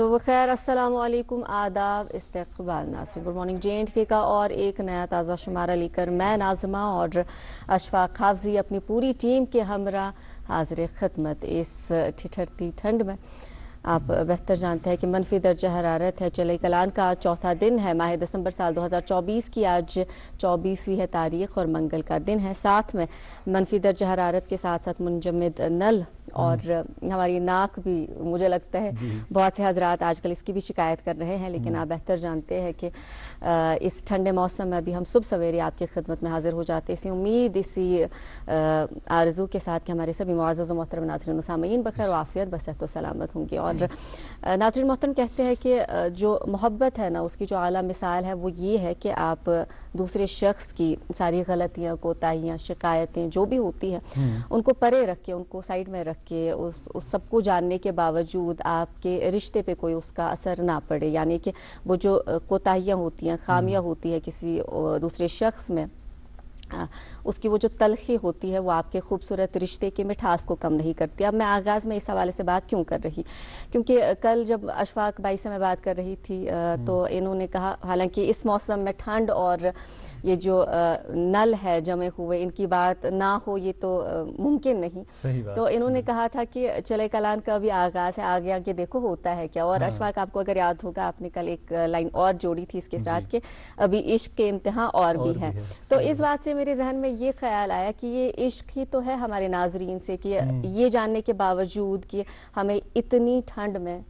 सुबह खैर, अस्सलाम वालेकुम, आदाब, इस्तकबाल नाज़रीन। Good morning. J&K का और एक नया ताज़ा शुमारा लेकर मैं नाज़िमा और अशफाक हाजी अपनी पूरी टीम के हमरा हाजिर खिदमत। इस ठिठुरती ठंड में आप बेहतर जानते हैं कि मनफी दर्जा हरारत है। चले कलान का आज चौथा दिन है। माह दिसंबर साल 2024 की आज 24वीं है तारीख और मंगल का दिन है। साथ में मनफी दर्जा हरारत के साथ साथ मुंजमद नल और हमारी नाक भी, मुझे लगता है बहुत से हजरात आजकल इसकी भी शिकायत कर रहे हैं, लेकिन आप बेहतर जानते हैं कि इस ठंडे मौसम में अभी हम सुबह सवेरे आपकी खिदमत में हाजिर हो जाते हैं। इसी उम्मीद, इसी आरज़ू के साथ कि हमारे सभी मुअज़्ज़ज़ व मोहतरम नाज़रीन सामीन बखैर व आफियत बसेहत व सलामत होंगे। और नाज़रीन मोहतरम, कहते हैं कि जो मोहब्बत है ना, उसकी जो आला मिसाल है वो ये है कि आप दूसरे शख्स की सारी गलतियाँ, कोताहियाँ, शिकायतें जो भी होती है उनको परे रख के, उनको साइड में रख के, उस सबको जानने के बावजूद आपके रिश्ते पे कोई उसका असर ना पड़े। यानी कि वो जो कोताहियाँ होती हैं, खामियाँ होती है किसी दूसरे शख्स में, उसकी वो जो तलखी होती है वो आपके खूबसूरत रिश्ते की मिठास को कम नहीं करती। अब मैं आगाज़ में इस हवाले से बात क्यों कर रही, क्योंकि कल जब अशफाक भाई से मैं बात कर रही थी तो इन्होंने कहा, हालांकि इस मौसम में ठंड और ये जो नल है जमे हुए, इनकी बात ना हो ये तो मुमकिन नहीं। तो इन्होंने कहा था कि चले कलान का भी आगाज़ है, आगे आगे देखो होता है क्या। और अशफाक, आपको अगर याद होगा, आपने कल एक लाइन और जोड़ी थी इसके साथ कि अभी इश्क के इम्तिहान और भी है। तो इस बात से मेरे जहन में ये ख्याल आया कि ये इश्क ही तो है हमारे नाजरीन से, कि ये जानने के बावजूद कि हमें इतनी ठंड में,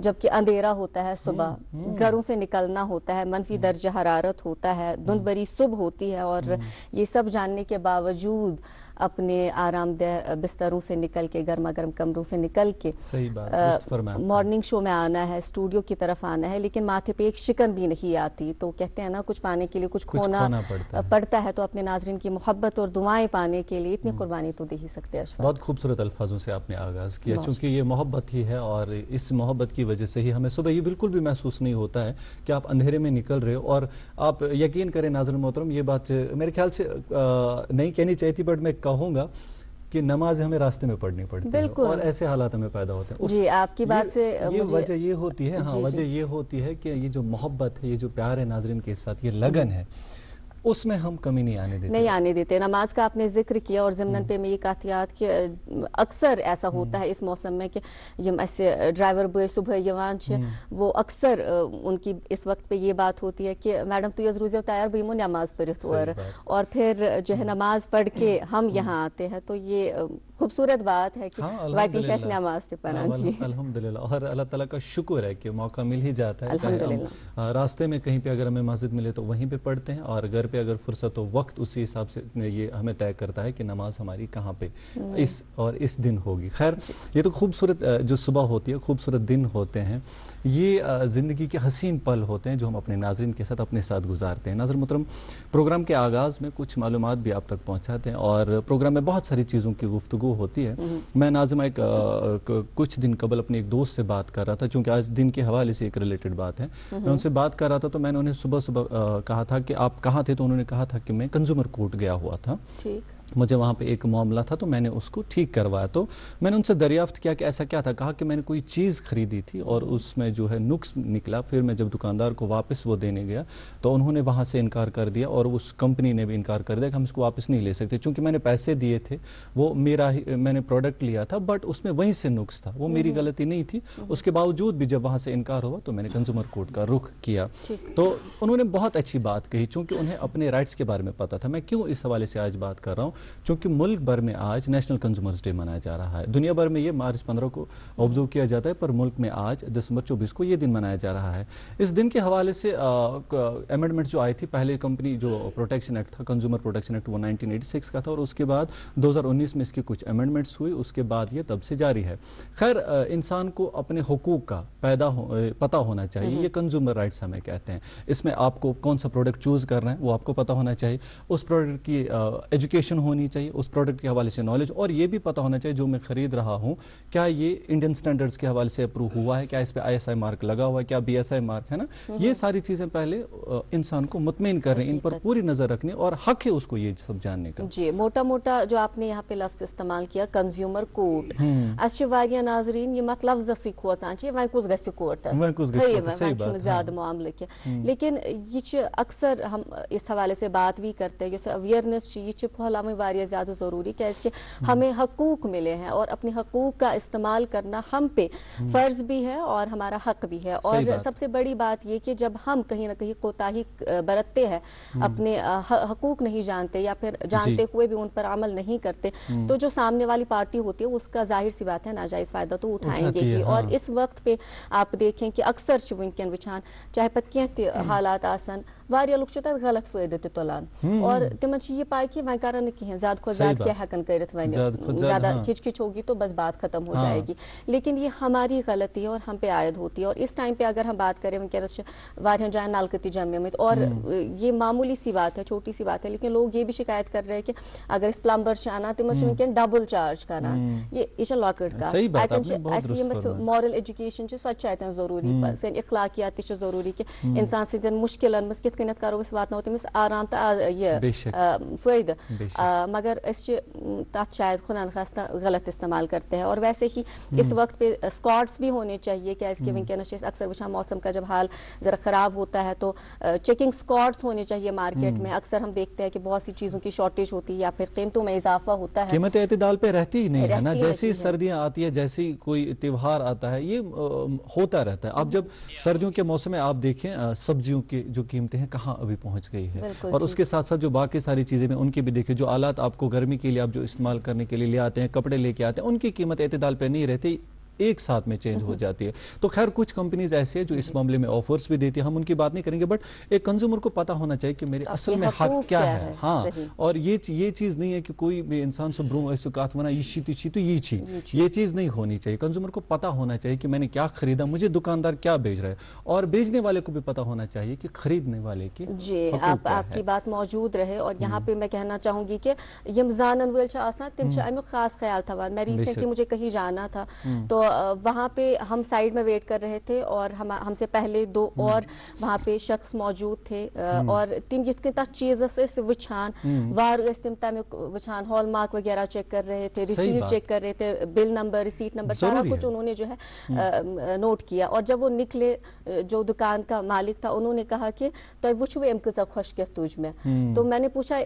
जबकि अंधेरा होता है, सुबह घरों से निकलना होता है, मनफी दर्जा हरारत होता है, धुंध भरी सुबह होती है, और ये सब जानने के बावजूद अपने आरामदेह बिस्तरों से निकल के, गर्मा गर्म कमरों से निकल के मॉर्निंग शो में आना है, स्टूडियो की तरफ आना है, लेकिन माथे पे एक शिकन भी नहीं आती। तो कहते हैं ना, कुछ पाने के लिए कुछ खोना पड़ता है। तो अपने नाजरीन की मोहब्बत और दुआएं पाने के लिए इतनी कुर्बानी तो दे ही सकते हैं। बहुत खूबसूरत अल्फाजों से आपने आगाज किया, क्योंकि ये मोहब्बत ही है, और इस मोहब्बत की वजह से ही हमें सुबह ये बिल्कुल भी महसूस नहीं होता है कि आप अंधेरे में निकल रहे हो। और आप यकीन करें नाज़रीन मोहतरम, ये बात मेरे ख्याल से नहीं कहनी चाहिए थी, बट मैं कहूँगा कि नमाज हमें रास्ते में पढ़नी पड़ती है और ऐसे हालात हमें पैदा होते हैं। जी, आपकी बात से ये वजह ये होती है, हाँ, वजह ये होती है कि ये जो मोहब्बत है, ये जो प्यार है नाज़रीन के साथ, ये लगन है, उसमें हम कमी नहीं आने देते। नमाज का आपने जिक्र किया, और ज़िम्नन पे मैं ये कहतियात कि अक्सर ऐसा होता है इस मौसम में कि यम ऐसे ड्राइवर बॉय सुबह यवान वो अक्सर उनकी इस वक्त पे ये बात होती है कि मैडम तो यजरूज़ तैयार बीमो नमाज पढ़ित, और फिर जो है नमाज पढ़ के हम यहाँ आते हैं। तो ये खूबसूरत बात है कि नमाज से पढ़ा। जी अल्हम्दुलिल्लाह, और अल्लाह ताला का शुक्र है कि मौका मिल ही जाता है। अल्हम्दुलिल्लाह, रास्ते में कहीं पे अगर हमें मस्जिद मिले तो वहीं पे पढ़ते हैं, और घर पे अगर फुर्सत हो, वक्त उसी हिसाब से ये हमें तय करता है कि नमाज हमारी कहाँ पे इस दिन होगी। खैर, ये तो खूबसूरत जो सुबह होती है, खूबसूरत दिन होते हैं, ये जिंदगी के हसीन पल होते हैं जो हम अपने नाज़रीन के साथ अपने साथ गुजारते हैं। नाज़रीन मोहतरम, प्रोग्राम के आगाज़ में कुछ मालूमात भी आप तक पहुँचाते हैं, और प्रोग्राम में बहुत सारी चीज़ों की गुफ्तगू होती है। मैं नाज़िमा कुछ दिन कबल अपने एक दोस्त से बात कर रहा था, चूंकि आज दिन के हवाले से एक रिलेटेड बात है, मैं उनसे बात कर रहा था, तो मैंने उन्हें सुबह सुबह कहा था कि आप कहाँ थे, तो उन्होंने कहा था कि मैं कंज्यूमर कोर्ट गया हुआ था, मुझे वहाँ पे एक मामला था, तो मैंने उसको ठीक करवाया। तो मैंने उनसे दरियाफ्त किया कि ऐसा क्या था। कहा कि मैंने कोई चीज़ खरीदी थी और उसमें जो है नुक्स निकला। फिर मैं जब दुकानदार को वापस वो देने गया तो उन्होंने वहाँ से इनकार कर दिया, और उस कंपनी ने भी इनकार कर दिया कि हम इसको वापस नहीं ले सकते, क्योंकि मैंने पैसे दिए थे, वो मेरा ही, मैंने प्रोडक्ट लिया था, बट उसमें वहीं से नुक्स था, वो मेरी गलती नहीं थी। उसके बावजूद भी जब वहाँ से इनकार हुआ तो मैंने कंज्यूमर कोर्ट का रुख किया। तो उन्होंने बहुत अच्छी बात कही, चूंकि उन्हें अपने राइट्स के बारे में पता था। मैं क्यों इस हवाले से आज बात कर रहा हूँ, क्योंकि मुल्क भर में आज नेशनल कंज्यूमर्स डे मनाया जा रहा है। दुनिया भर में ये मार्च 15 को ऑब्जर्व किया जाता है, पर मुल्क में आज दिसंबर 24 को ये दिन मनाया जा रहा है। इस दिन के हवाले से अमेंडमेंट जो आई थी, पहले कंपनी जो प्रोटेक्शन एक्ट था, कंज्यूमर प्रोटेक्शन एक्ट, वो 1986 का था, और उसके बाद 2019 में इसकी कुछ अमेंडमेंट्स हुई, उसके बाद ये तब से जारी है। खैर, इंसान को अपने हुकूक का पता होना चाहिए, ये कंज्यूमर राइट्स हमें कहते हैं। इसमें आपको कौन सा प्रोडक्ट चूज करना है वो आपको पता होना चाहिए, उस प्रोडक्ट की एजुकेशन ہونی چاہیے اس پروڈکٹ کے حوالے سے نالج, اور یہ بھی پتا ہونا چاہیے جو میں خرید رہا ہوں کیا یہ انڈین سٹینڈرڈز کے حوالے سے اپروو ہوا ہے, کیا اس پہ ISI مارک لگا ہوا ہے, کیا BSI مارک ہے نا. یہ ساری چیزیں پہلے انسان کو مطمئن کرنے, ان پر پوری نظر رکھنے, اور حق ہے اس کو یہ سب جاننے کا. جی موٹا موٹا جو آپ نے یہاں پہ لفظ استعمال کیا کنزیومر کورٹ, اچھا واریاہ ناظرین یہ مت لفظ سے کھوژان وہیں کس گژھِ کورٹ زیادہ معاملہ کی, لیکن یہ اکثر ہم اس حوالے سے بات بھی کرتے ہیں, جیسے اویئرنیس یہ پھیلاویں واریاہ زیادہ ضروری کہ ہمیں حقوق ملے ہیں اور اپنے حقوق کا استعمال کرنا ہم پہ فرض بھی ہے اور ہمارا حق بھی ہے. اور سب سے بڑی بات یہ کہ جب ہم کہیں نہ کہیں کوتاہی برتتے ہیں, اپنے حقوق نہیں جانتے یا پھر جانتے ہوئے بھی ان پر عمل نہیں کرتے, تو جو سامنے والی پارٹی ہوتی ہے اس کا ظاہر سی بات ہے ناجائز فائدہ تو اٹھائیں گے ہی. اور اس وقت پہ آپ دیکھیں کہ اکثر ونکن وچھان چاہے پتہ کینٛہہ حالات آسن واریاہ لوگ چھِ تتھ غلط فٲیدٕ تہِ تُلان, اور تمن چھِ یہ پاے کہ وۄنۍ کرن نہٕ کہیٖنۍ زیادٕ کھۄتہٕ زیادٕ کیا ہیکن کٔرِتھ وۄنۍ, زیادہ کھچ کھچ ہوگی تو بس بات ختم ہو جائے گی. لیکن یہ ہماری غلطی ہے اور ہم پہ عائد ہوتی ہے. اور اس ٹائم پہ اگر ہم بات کریں ونکس چھِ واریاہن جایَن نلکہٕ تہِ جمے, اور یہ معمولی سی بات ہے, چھوٹی سی بات ہے, لیکن لوگ یہ بھی شکایت کر رہے ہیں کہ اگر اس پلمبر چھِ انان تمن چھِ ونکٮ۪ن ڈبل چارج کران. یہ چھِ لۄکٕٹ کتھ, اتٮ۪ن چھِ اَسہِ یِم مارل ایجوکیشن چھِ سۄ تہِ چھِ اتٮ۪ن ضروٗری, سٲنۍ اخلاقیات تہِ چھِ ضروٗری کہ انسان سٕنٛدٮ۪ن مُشکلن منٛز کِتھ کٔنٮ۪تھ کرو أسۍ واتناوو تٔمِس آرام تہٕ یہ فٲیدٕ, مگر أسۍ چھِ تتھ شاید خدا نخواستہ غلط استعمال کرتے ہیں. اور ویسے ہی اس وقت پہ اسکواڈس بھی ہونے چاہیے, کہ ونکیٚنس چھِ اکثر وچھان موسم کا جب حال ذرا خراب ہوتا ہے تو چیکنگ اسکواڈس ہونے چاہیے مارکیٹ میں. اکثر ہم دیکھتے ہیں کہ بہت سی چیزوں کی شارٹیج ہوتی ہے یا پھر قیمتوں میں اضافہ ہوتا ہے, قیمت اعتدال پہ رہتی ہی نہیں ہے نا. جیسی سردیاں آتی ہے, جیسی کوئی تیوہار آتا ہے, یہ ہوتا رہتا ہے. اب جب سردیوں کے موسم میں آپ دیکھیں سبزیوں کی جو قیمتیں ہیں کہاں ابھی پہنچ گئی ہے, اور اس کے ساتھ ساتھ جو باقی ساری چیزیں ہیں ان کی بھی دیکھیں, جو آلات آپ کو گرمی کے لیے آپ جو استعمال کرنے کے لیے لے آتے ہیں, کپڑے لے کے آتے ہیں, ان کی قیمت اعتدال پہ نہیں رہتی, ایک ساتھ میں چینج ہو جاتی ہے. تو خیر کچھ کمپنیز ایسے ہیں جو اس معاملے میں آفرز بھی دیتی ہیں, ہم ان کی بات نہیں کریں گے, بٹ ایک کنزیومر کو پتا ہونا چاہیے کہ میرے اصل میں حق کیا ہے. ہاں, اور یہ چیز نہیں ہے کہ کوئی بھی انسان سے برو ایسے کات ونا یہ چھی تو یہ چیز نہیں ہونی چاہیے. کنزیومر کو پتا ہونا چاہیے کہ میں نے کیا خریدا, مجھے دکاندار کیا بیچ رہا ہے, اور بیچنے والے کو بھی پتا ہونا چاہیے کہ خریدنے والے کی جی آپ کی بات موجود رہے. اور یہاں پہ میں کہنا چاہوں گی کہ یم زانن وٲلۍ چھِ آسان تم چھِ امیُک خاص خیال تھاوان. میں ریسنٹلی مجھے کہیں جانا تھا تو وہاں پہ ہم سائڈ میں ویٹ کر رہے تھے, اور ہم سے پہلے دو اور وہاں پہ شخص موجود تھے, اور تم یِتھ کٔنۍ تتھ چیزس ٲسۍ وٕچھان, وار ٲسۍ تم تمیُک وٕچھان, ہال مارک وغیرہ چیک کر رہے تھے, ریسیٹ چیک کر رہے تھے, بل نمبر, ریسیٹ نمبر, سارا کچھ انہوں نے جو ہے نوٹ کیا. اور جب وہ نکلے جو دکان کا مالک تھا انہوں نے کہا کہ تۄہہِ وٕچھوٕ أمۍ کۭژاہ خۄش کیٛاہ تُج مےٚ. تو میں نے پوچھا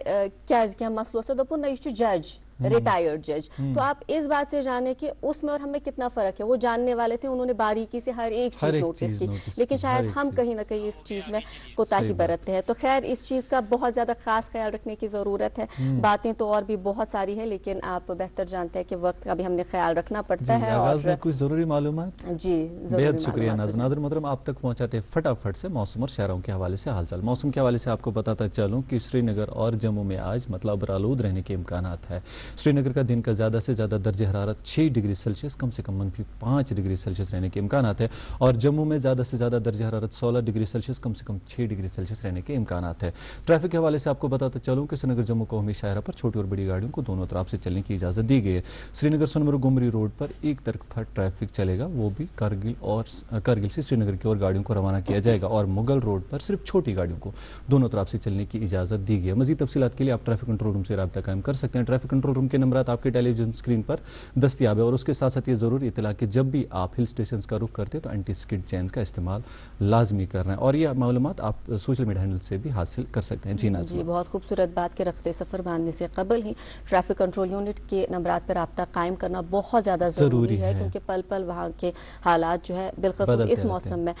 کیٛازِ کینٛہہ مسلہٕ اوسا, دوٚپُن نہ یہِ چھُ جج, ریٹائرڈ جج. تو آپ اس بات سے جانے کہ اس میں اور ہم میں کتنا فرق ہے. وہ جاننے والے تھے, انہوں نے باریکی سے ہر ایک چیز نوٹس کی, لیکن شاید ہم کہیں نہ کہیں اس چیز میں کوتاہی برتتے ہیں. تو خیر اس چیز کا بہت زیادہ خاص خیال رکھنے کی ضرورت ہے. باتیں تو اور بھی بہت ساری ہیں, لیکن آپ بہتر جانتے ہیں کہ وقت کا بھی ہم نے خیال رکھنا پڑتا ہے. اور کچھ ضروری معلومات, جی بہت شکریہ ناظرین محترم, آپ تک پہنچاتے فٹافٹ سے موسم اور شہروں کے حوالے سے حال چال. موسم کے حوالے سے آپ کو بتاتا چلوں کہ سری نگر اور جموں میں آج مطلب آلود رہنے کے امکانات ہے. سری نگر کا دن کا زیادہ سے زیادہ درجہ حرارت 6 ڈگری سیلسیس کم سے کم -5 ڈگری سیلسیس رہنے کے امکانات ہے, اور جموں میں زیادہ سے زیادہ درجہ حرارت 16 ڈگری سیلسیس کم سے کم 6 ڈگری سیلسیس رہنے کے امکانات ہے. ٹریفک کے حوالے سے آپ کو بتاتا چلوں کہ سری نگر جموں قومی شاہراہ پر چھوٹی اور بڑی گاڑیوں کو دونوں طرف سے چلنے کی اجازت دی گئی ہے. سری نگر سونمرگ گمری روڈ پر ایک طرفہ ٹریفک چلے گا, وہ بھی کارگل سے سری نگر کی اور گاڑیوں کو روانہ کیا جائے گا, اور مغل روڈ پر صرف چھوٹی گاڑیوں کو دونوں طرف سے چلنے کی اجازت دی گئی ہے. مزید تفصیلات کے لیے آپ ٹریفک کنٹرول روم سے رابطہ قائم کر سکتے ہیں. ٹریفک کنٹرول روم کے نمبرات آپ کے ٹیلی ویژن اسکرین پر دستیاب ہے, اور اس کے ساتھ ساتھ یہ ضروری اطلاع کہ جب بھی آپ ہل اسٹیشنز کا رخ کرتے ہیں تو اینٹی اسکڈ چینز کا استعمال لازمی کرنا ہے, اور یہ معلومات آپ سوشل میڈیا ہینڈل سے بھی حاصل کر سکتے ہیں. جی بہت خوبصورت بات, کے رختے سفر باندھنے سے قبل ہی ٹریفک کنٹرول یونٹ کے نمبرات پر رابطہ قائم کرنا بہت زیادہ ضروری ہے, کیونکہ پل پل وہاں کے حالات جو ہے بالخصوص اس موسم میں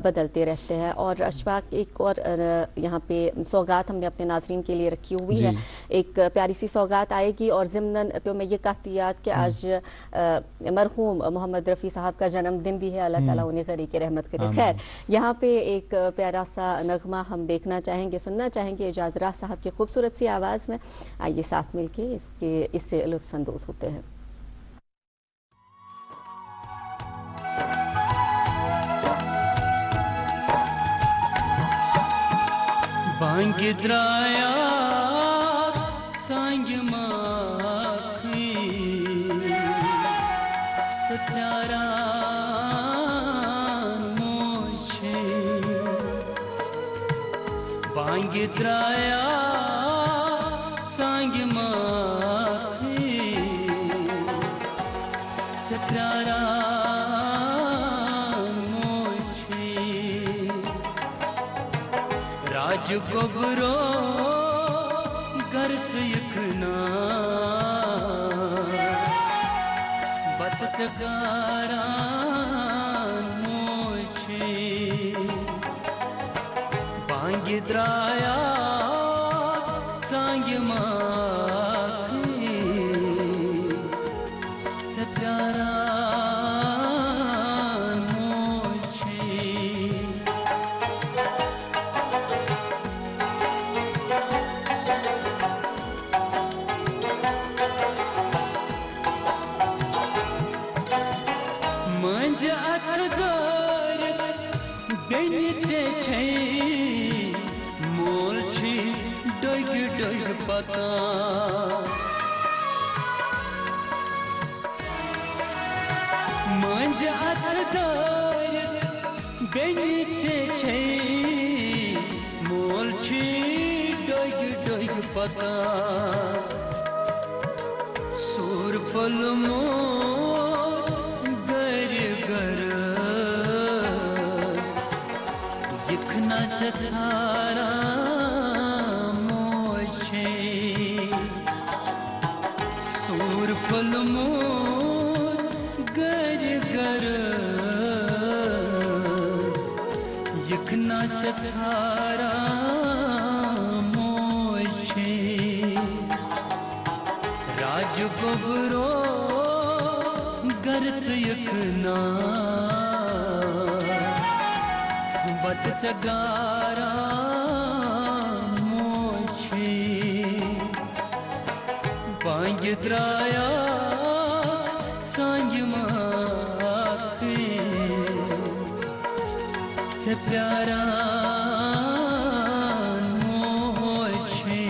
بدلتے رہتے ہیں. اور اشفاق ایک اور یہاں پہ سوگات ہم نے اپنے ناظرین کے لیے رکھی ہوئی ہے, ایک پیاری سی سوگات آئے گی, اور ضمناً تو میں یہ کہتی یاد کہ آج مرحوم محمد رفیع صاحب کا جنم دن بھی ہے, اللہ تعالیٰ انہیں غریق رحمت کرے. خیر یہاں پہ ایک پیارا سا نغمہ ہم دیکھنا چاہیں گے, سننا چاہیں گے اعجاز راز صاحب کی خوبصورت سی آواز میں. آئیے ساتھ مل کے اس سے لطف اندوز ہوتے ہیں. بانگ درایا سانگ बांगिद्राया सांग माखी चक्रारा मोची राज गोबरो गर्च यखना बत चकारा मोची बांगिद्राया सांग माखी चक्रारा मंज अथदार बेनिचे छे मोल छी डोग डोग पता सूर फल मो गर गर यखना चछारा सूर फल मोर गर गर यखना चछारा मोछे राज गोबरो गर्च यखना बट चगारा बांगिद्राया सांग माखी से प्यारा मोशी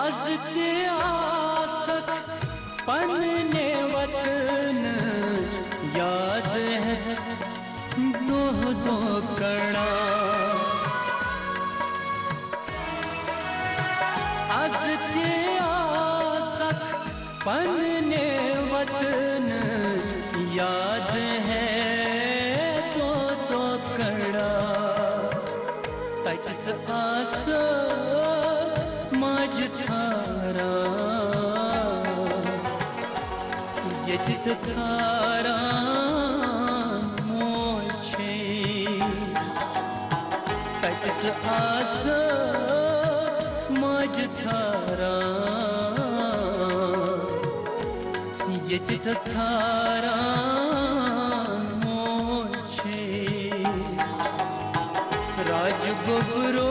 आज के आसक पन्ने वतन याद है दो दो कड़ा आज के आसक पन्ने वतन याद है दो दो कड़ा तच आस माज छारा यदि छारा आस मज छारा यति छारा मोछे राज गोबरो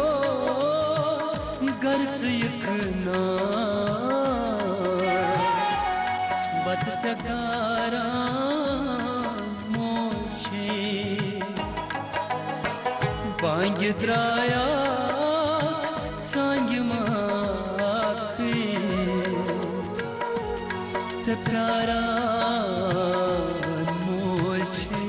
गर्च यखना बत चकारा बांगिद्राया सांग माखी चक्रारा मोछे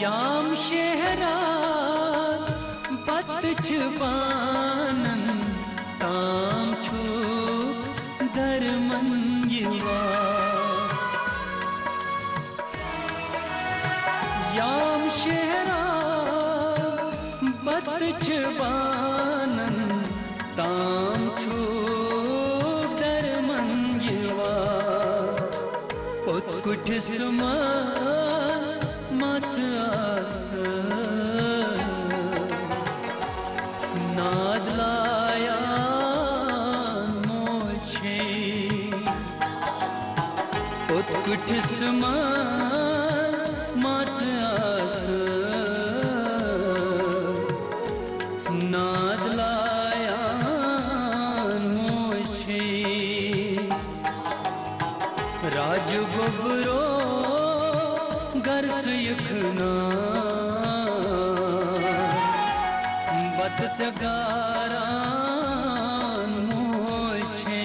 याम शहरा बत छुपानन ताम छू धर्मन युवा याम शहरा बत छुपानन ताम छू धर्मन युवा उत्कुट सुमास मच आस नाद लाया मोछे उत्कुट समाज माच आस नाद लाया मोछे राज गोबरो गर्स यखना बद जगारान मोछे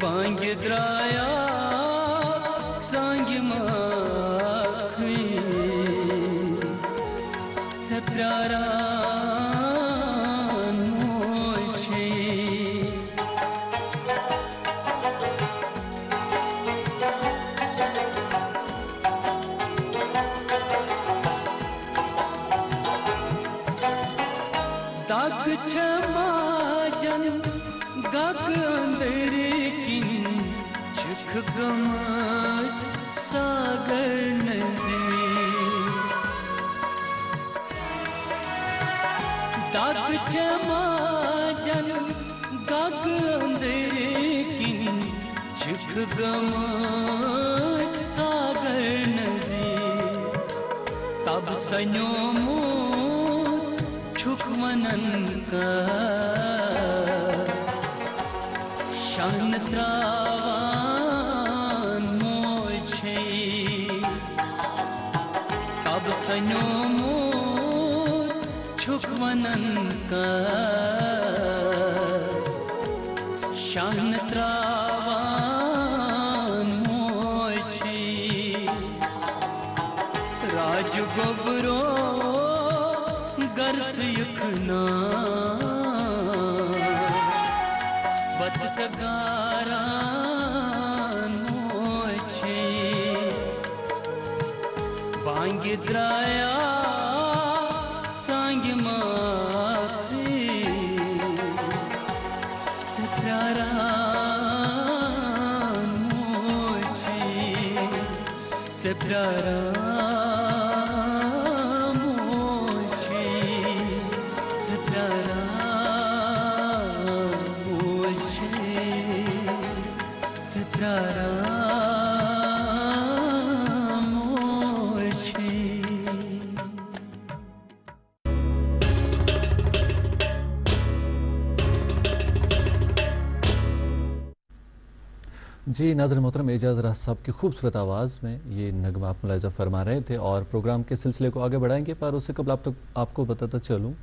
बांग द्राया सांग माखी सप्यारान मोछे दाग छमाजन गग अंदर किन चुख गम सागर नज़ीर दाग छमाजन गग अंदर किन चुख गम सागर नज़ीर तब सनो छुक मनन का शान त्रावान मोछे तब सनो छुक मनन का शान त्रावान मोछे राज गोबरो गर्स यखना बद जगारान मोछे बांग द्राया सांग माखी सप्यारान मोछे सप्यारान जी नाज़रीन मोहतरम, एजाज राज साहब की खूबसूरत आवाज़ में ये नगमा आप मुलाहिज़ा फरमा रहे थे और प्रोग्राम के सिलसिले को आगे बढ़ाएंगे, पर उससे कबल आपको बताता चलूँ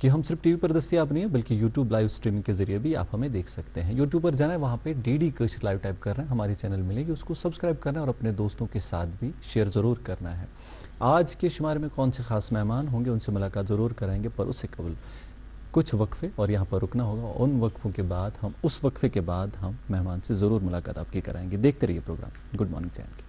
कि हम सिर्फ टीवी पर दस्तयाब नहीं है बल्कि यूट्यूब लाइव स्ट्रीमिंग के जरिए भी आप हमें देख सकते हैं। यूट्यूब पर जाना है, वहाँ पे DD कशिर लाइव टाइप करना है, हमारी चैनल मिलेगी, उसको सब्सक्राइब करना है और अपने दोस्तों के साथ भी शेयर ज़रूर करना है। आज के शुमार में कौन से खास मेहमान होंगे उनसे मुलाकात ज़रूर कराएंगे, पर उससे कबल कुछ वक्फे और यहाँ पर रुकना होगा। उन वक्फों के बाद उस वक्फे के बाद हम मेहमान से ज़रूर मुलाकात आपकी कराएंगे। देखते रहिए प्रोग्राम गुड मॉर्निंग चैनल की।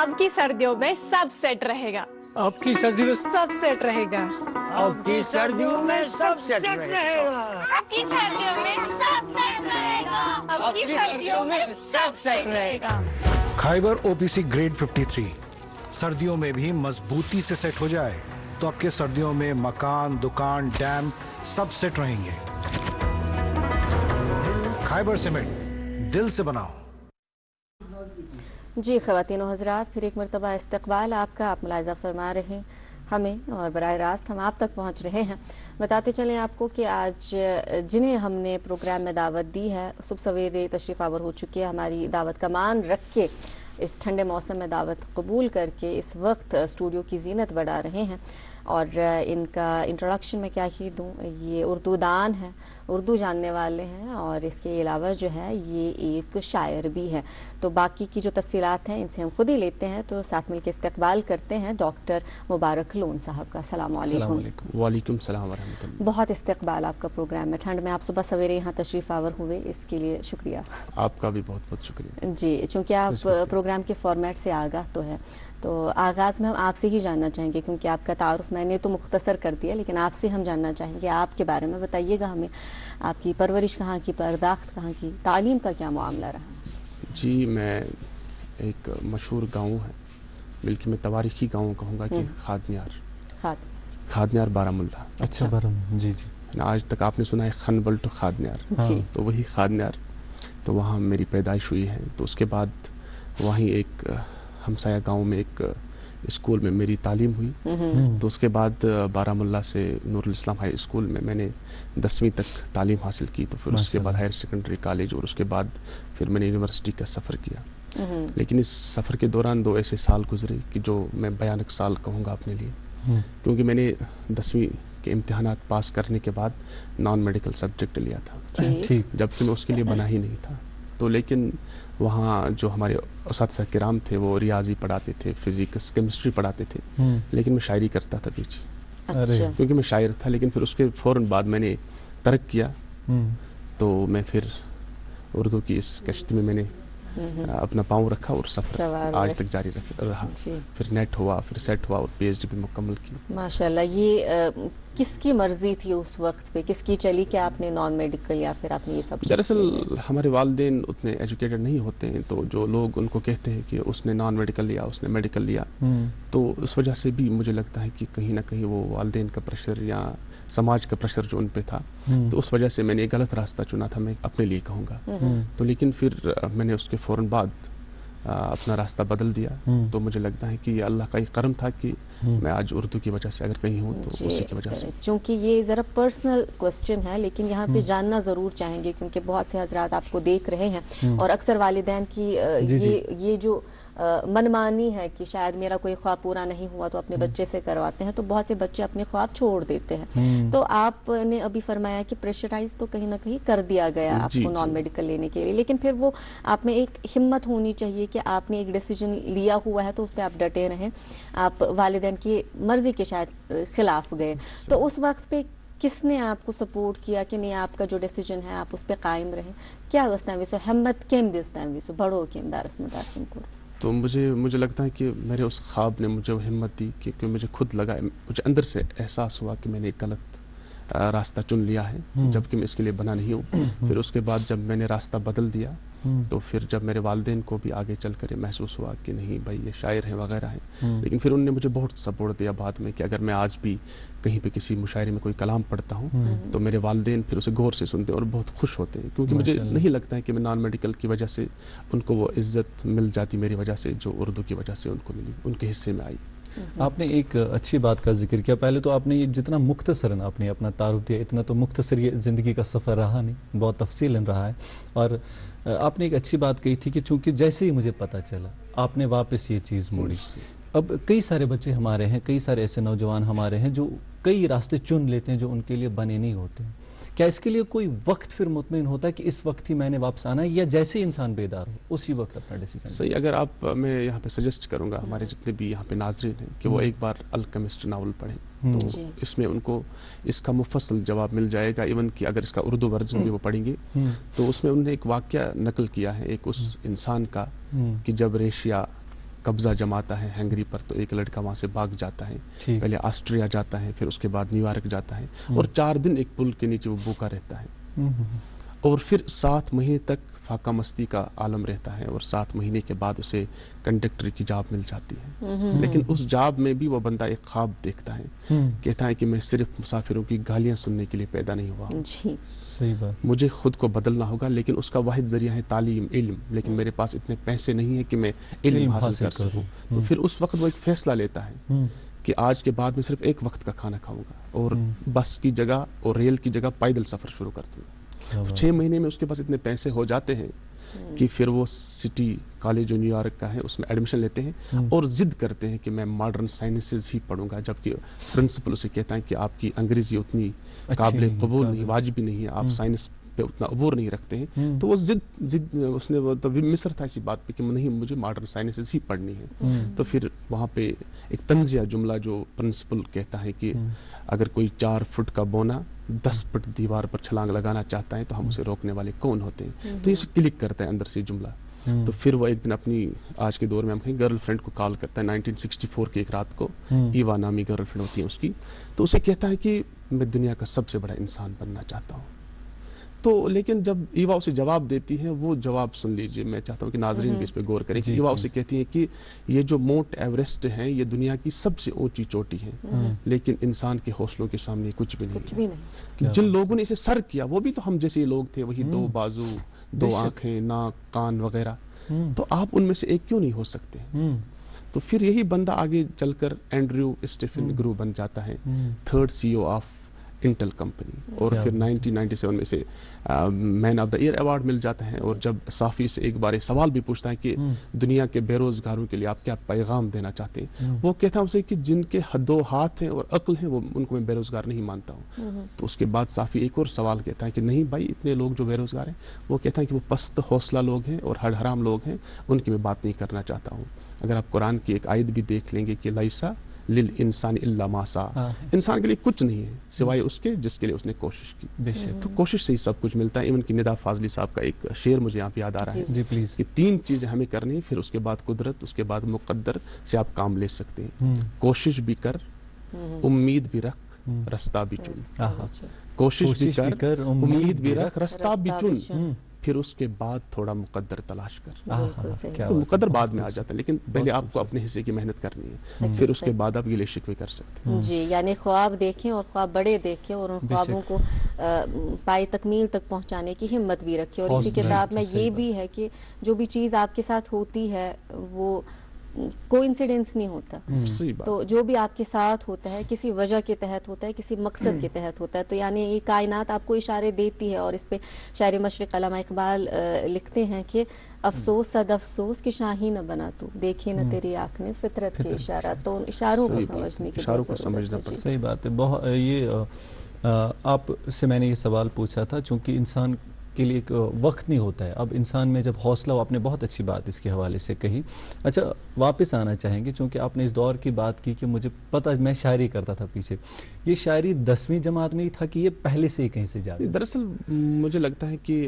अब की सर्दियों में सब सेट रहेगा। अब की सर्दियों में सब सेट रहेगा। अब की सर्दियों में सब सेट रहेगा। अब की सर्दियों में सब सेट रहेगा। अब की सर्दियों में सब सेट रहेगा। खाइबर OPC ग्रेड 53 सर्दियों में भी मजबूती से सेट हो जाए तो आपके सर्दियों में मकान, दुकान, डैम सब सेट रहेंगे। खाइबर सीमेंट, दिल से बनाओ। जी ख़वातीन और हज़रात, फिर एक मरतबा इस्तक़बाल आपका। आप मुलाहिज़ा फरमा रहे हैं हमें और बराह रास्त हम आप तक पहुंच रहे हैं। बताते चलें आपको कि आज जिन्हें हमने प्रोग्राम में दावत दी है सुबह सवेरे तशरीफ़ आवर हो चुकी है। हमारी दावत का मान रख के इस ठंडे मौसम में दावत कबूल करके इस वक्त स्टूडियो की जीनत बढ़ा रहे हैं। और इनका इंट्रोडक्शन में क्या ही दूँ, ये उर्दू दान है, उर्दू जानने वाले हैं और इसके अलावा जो है ये एक शायर भी है। तो बाकी की जो तफसीलात हैं इनसे हम खुद ही लेते हैं। तो साथ मिलकर इस्तकबाल करते हैं डॉक्टर मुबारक लोन साहब का। अस्सलाम वालेकुम। वालेकुम सलाम व रहमतुल्लाह। बहुत इस्तकबाल आपका प्रोग्राम में। ठंड में आप सुबह सवेरे यहाँ तशरीफ़ आवर हुए, इसके लिए शुक्रिया। आपका भी बहुत बहुत शुक्रिया जी। चूँकि आप प्रोग्राम के फॉर्मेट से आगाह तो है, तो आगाज़ में हम आपसे ही जानना चाहेंगे, क्योंकि आपका तारुफ मैंने तो मुख्तसर कर दिया, लेकिन आपसे हम जानना चाहेंगे आपके बारे में। बताइएगा हमें, आपकी परवरिश कहाँ की, पर्दाख्त कहाँ की, तालीम का क्या मामला रहा? जी, मैं एक मशहूर गांव है, बल्कि मैं तवारीखी गांव कहूँगा कि खादनियार बारामुल्ला। अच्छा, बारामुल्ला। जी जी। आज तक आपने सुना है खनबल टू खादनियार, तो वही खादनियार, तो वहाँ मेरी पैदाइश हुई है। तो उसके बाद वहीं एक हमसाया गांव में एक स्कूल में मेरी तालीम हुई। तो उसके बाद बारामुल्ला से नूरुल इस्लाम हाई स्कूल में मैंने 10वीं तक तालीम हासिल की। तो फिर उसके बाद हायर सेकेंडरी कॉलेज और उसके बाद फिर मैंने यूनिवर्सिटी का सफ़र किया। लेकिन इस सफ़र के दौरान 2 ऐसे साल गुजरे कि जो मैं भयानक साल कहूँगा अपने लिए, क्योंकि मैंने 10वीं के इम्तिहानात पास करने के बाद नॉन मेडिकल सब्जेक्ट लिया था, जबकि मैं उसके लिए बना ही नहीं था। तो लेकिन वहाँ जो हमारे उस्ताद किराम थे वो रियाजी पढ़ाते थे, फिजिक्स केमिस्ट्री पढ़ाते थे, लेकिन मैं शायरी करता था बीच, क्योंकि मैं शायर था। लेकिन फिर उसके फौरन बाद मैंने तर्क किया, तो मैं फिर उर्दू की इस कश्ती में मैंने अपना पाँव रखा और सफर आज तक जारी रहा। फिर नेट हुआ, फिर सेट हुआ और पीएचडी भी मुकम्मल की। माशाल्लाह। ये किसकी मर्जी थी उस वक्त पे, किसकी चली कि आपने नॉन मेडिकल या फिर आपने ये सब? दरअसल हमारे वालिदैन उतने एजुकेटेड नहीं होते हैं, तो जो लोग उनको कहते हैं कि उसने नॉन मेडिकल लिया, उसने मेडिकल लिया, तो उस वजह से भी मुझे लगता है कि कहीं ना कहीं वो वालिदैन का प्रेशर या समाज का प्रेशर जो उन पे था, तो उस वजह से मैंने एक गलत रास्ता चुना था, मैं अपने लिए कहूँगा। तो लेकिन फिर मैंने उसके फौरन बाद अपना रास्ता बदल दिया। तो मुझे लगता है कि ये अल्लाह का ही करम था कि मैं आज उर्दू की वजह से अगर कहीं हूँ तो उसी की वजह से। क्योंकि ये ज़रा पर्सनल क्वेश्चन है, लेकिन यहाँ पे जानना ज़रूर चाहेंगे, क्योंकि बहुत से हजरात आपको देख रहे हैं और अक्सर वालिदैन की ये जो मनमानी है कि शायद मेरा कोई ख्वाब पूरा नहीं हुआ तो अपने बच्चे से करवाते हैं, तो बहुत से बच्चे अपने ख्वाब छोड़ देते हैं। तो आपने अभी फरमाया कि प्रेशराइज तो कहीं ना कहीं कर दिया गया आपको नॉन मेडिकल लेने के लिए, लेकिन फिर वो आप में एक हिम्मत होनी चाहिए कि आपने एक डिसीजन लिया हुआ है तो उस पर आप डटे रहें। आप वालिदैन की मर्जी के शायद खिलाफ गए, तो उस वक्त पे किसने आपको सपोर्ट किया कि नहीं आपका जो डिसीजन है आप उस पर कायम रहें? क्या दस्तावेज़ हिम्मत केम दस्तावेज़ बड़ो केम दारस में दारस को? तो मुझे लगता है कि मेरे उस ख्वाब ने मुझे वो हिम्मत दी, क्योंकि मुझे खुद लगा, मुझे अंदर से एहसास हुआ कि मैंने एक गलत रास्ता चुन लिया है, जबकि मैं इसके लिए बना नहीं हूँ। फिर उसके बाद जब मैंने रास्ता बदल दिया, तो फिर जब मेरे वालिदैन को भी आगे चल कर महसूस हुआ कि नहीं भाई ये शायर है वगैरह है, लेकिन फिर उन्होंने मुझे बहुत सपोर्ट दिया बाद में कि अगर मैं आज भी कहीं पे किसी मुशायरे में कोई कलाम पढ़ता हूँ तो मेरे वालिदैन फिर उसे गौर से सुनते हैं और बहुत खुश होते हैं, क्योंकि मुझे नहीं लगता है कि मैं नॉन मेडिकल की वजह से उनको वो इज्जत मिल जाती मेरी वजह से जो उर्दू की वजह से उनको मिली, उनके हिस्से में आई। आपने एक अच्छी बात का जिक्र किया। पहले तो आपने ये जितना मुख्तसरन आपने अपना तारुफ दिया, इतना तो मुख्तसर ये ज़िंदगी का सफ़र रहा नहीं, बहुत तफसीलन रहा है। और आपने एक अच्छी बात कही थी कि चूंकि जैसे ही मुझे पता चला आपने वापस ये चीज़ मोड़ी। अब कई सारे बच्चे हमारे हैं, कई सारे ऐसे नौजवान हमारे हैं जो कई रास्ते चुन लेते हैं जो उनके लिए बने नहीं होते हैं। क्या इसके लिए कोई वक्त फिर मुतमिन होता है कि इस वक्त ही मैंने वापस आना है, या जैसे ही इंसान बेदार हो उसी वक्त अपना डिसीजन? सही। अगर आप, मैं यहाँ पे सजेस्ट करूंगा हमारे जितने भी यहाँ पे नाज़रीन हैं कि वो एक बार अल्केमिस्ट नावल पढ़ें, तो इसमें उनको इसका मुफस्सल जवाब मिल जाएगा। इवन कि अगर इसका उर्दू वर्जन भी वो पढ़ेंगे तो उसमें उन्होंने एक वाकया नकल किया है एक उस इंसान का कि जब रेशिया कब्जा जमाता है हंगरी पर, तो एक लड़का वहां से भाग जाता है, पहले ऑस्ट्रिया जाता है, फिर उसके बाद न्यूयॉर्क जाता है और 4 दिन एक पुल के नीचे वो भूखा रहता है और फिर 7 महीने तक फाका मस्ती का आलम रहता है और 7 महीने के बाद उसे कंडक्टर की जॉब मिल जाती है। लेकिन उस जॉब में भी वो बंदा एक ख्वाब देखता है, कहता है कि मैं सिर्फ मुसाफिरों की गालियां सुनने के लिए पैदा नहीं हुआ हूं, सही बात, मुझे खुद को बदलना होगा। लेकिन उसका वाहिद जरिया है तालीम, इल्म, लेकिन मेरे पास इतने पैसे नहीं है कि मैं इल्म हासिल कर सकूं। तो फिर उस वक्त वो एक फैसला लेता है कि आज के बाद मैं सिर्फ एक वक्त का खाना खाऊंगा और बस की जगह और रेल की जगह पैदल सफर शुरू कर दूंगा। 6 महीने में उसके पास इतने पैसे हो जाते हैं कि फिर वो सिटी कॉलेज जो न्यूयॉर्क का है उसमें एडमिशन लेते हैं और जिद करते हैं कि मैं मॉडर्न साइंसेज ही पढ़ूंगा, जबकि प्रिंसिपल उसे कहता है कि आपकी अंग्रेजी उतनी काबिल कबूल नहीं, वाजिबी नहीं है, आप साइंस पे उतना अबूर नहीं रखते हैं। तो वो जिद उसने तो मिस्र था इसी बात पे कि नहीं मुझे मॉडर्न साइंसेज ही पढ़नी है। तो फिर वहाँ पे एक तंजिया जुमला जो प्रिंसिपल कहता है कि अगर कोई 4 फुट का बोना 10 फुट दीवार पर छलांग लगाना चाहता है तो हम उसे रोकने वाले कौन होते हैं। तो ये क्लिक करता है अंदर से जुमला। तो फिर वो एक दिन अपनी, आज के दौर में हम कहें, गर्लफ्रेंड को कॉल करता है 1964 की एक रात को, ईवा नामी गर्लफ्रेंड होती है उसकी, तो उसे कहता है कि मैं दुनिया का सबसे बड़ा इंसान बनना चाहता हूँ। तो लेकिन जब ईवा उसे जवाब देती है, वो जवाब सुन लीजिए, मैं चाहता हूँ कि नाजरीन भी इस पे गौर करें। ईवा उसे कहती है कि ये जो माउंट एवरेस्ट है ये दुनिया की सबसे ऊंची चोटी है, लेकिन इंसान के हौसलों के सामने कुछ भी नहीं। जिन लोगों ने इसे सर किया वो भी तो हम जैसे लोग थे, वही 2 बाजू, 2 आंखें, नाक, कान वगैरह, तो आप उनमें से एक क्यों नहीं हो सकते? तो फिर यही बंदा आगे चलकर एंड्रयू स्टीफन ग्रू बन जाता है, 3rd CEO of Intel company, और फिर 1997 में से man of the year award मिल जाता है। और जब साफी से एक बार एक सवाल भी पूछता है कि दुनिया के बेरोजगारों के लिए आप क्या पैगाम देना चाहते हैं, वो कहता है उसे कि जिनके दो हाथ हैं और अक्ल है वो उनको मैं बेरोजगार नहीं मानता हूँ। तो उसके बाद साफी एक और सवाल कहता है कि नहीं भाई, इतने लोग जो बेरोजगार हैं, वो कहता है कि वो पस्त हौसला लोग हैं और हराम लोग हैं, उनकी मैं बात नहीं करना चाहता हूँ। अगर आप कुरान की एक आयत भी देख लेंगे कि लाइसा लिल इंसान इल्ला मासा, इंसान के लिए कुछ नहीं है सिवाय उसके जिसके लिए उसने कोशिश की। तो कोशिश से ही सब कुछ मिलता है। इवन कि निदा फाजली साहब का एक शेर मुझे यहाँ पे याद आ रहा है, जी प्लीज, कि 3 चीजें हमें करनी है, फिर उसके बाद कुदरत, उसके बाद मुकद्दर से आप काम ले सकते हैं। कोशिश भी कर, उम्मीद भी रख, रास्ता भी चुन। कोशिश भी कर, उम्मीद भी रख, रास्ता भी चुन, फिर उसके बाद थोड़ा मुकद्दर तलाश कर। तो मुकद्दर बाद में आ जाता है, लेकिन पहले आपको अपने हिस्से की मेहनत करनी है, फिर उसके बाद आप गिले शिकवे कर सकते हैं। जी, यानी ख्वाब देखें और ख्वाब बड़े देखें और उन ख्वाबों को पाई तकमील तक पहुंचाने की हिम्मत भी रखें। और इसी किताब में ये भी है कि जो भी चीज़ आपके साथ होती है वो कोइंसिडेंस नहीं होता, तो जो भी आपके साथ होता है किसी वजह के तहत होता है, किसी मकसद के तहत होता है। तो यानी ये कायनात आपको इशारे देती है। और इस पे शायर मशरिक अल्लामा इकबाल लिखते हैं कि अफसोस सद अफसोस की शाही न बना तू, देखी न तेरी आंख ने फितरत के इशारा। तो इशारों को समझने की समझना पड़ता है। सही बात है। बहुत ये आपसे मैंने ये सवाल पूछा था चूंकि इंसान के लिए एक वक्त नहीं होता है। अब इंसान में जब हौसला हो, आपने बहुत अच्छी बात इसके हवाले से कही। अच्छा, वापस आना चाहेंगे चूंकि आपने इस दौर की बात की कि मुझे पता, मैं शायरी करता था पीछे, ये शायरी 10वीं जमात में ही था कि ये पहले से ही कहीं से जाता? दरअसल मुझे लगता है कि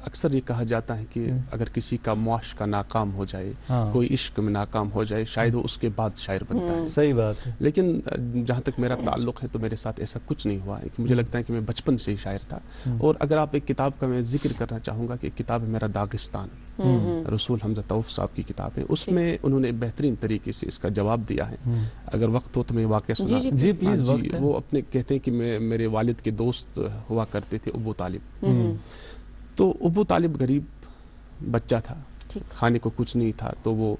अक्सर ये कहा जाता है कि अगर किसी का मुआश का नाकाम हो जाए, कोई इश्क में नाकाम हो जाए, शायद वो उसके बाद शायर बनता है। सही बात है। लेकिन जहां तक मेरा ताल्लुक है तो मेरे साथ ऐसा कुछ नहीं हुआ है। मुझे लगता है कि मैं बचपन से ही शायर था। और अगर आप एक किताब का मैं जिक्र करना चाहूंगा कि किताब है मेरा दागिस्तान, रसूल हमजा तौफ साहब की किताब है, उसमें उन्होंने बेहतरीन तरीके से इसका जवाब दिया है। अगर वक्त हो तो मैं वाकया सुना। जी प्लीज। वो अपने कहते हैं कि मेरे वालिद के दोस्त हुआ करते थे अबू तालिब। तो अबू तालिब गरीब बच्चा था, खाने को कुछ नहीं था, तो वो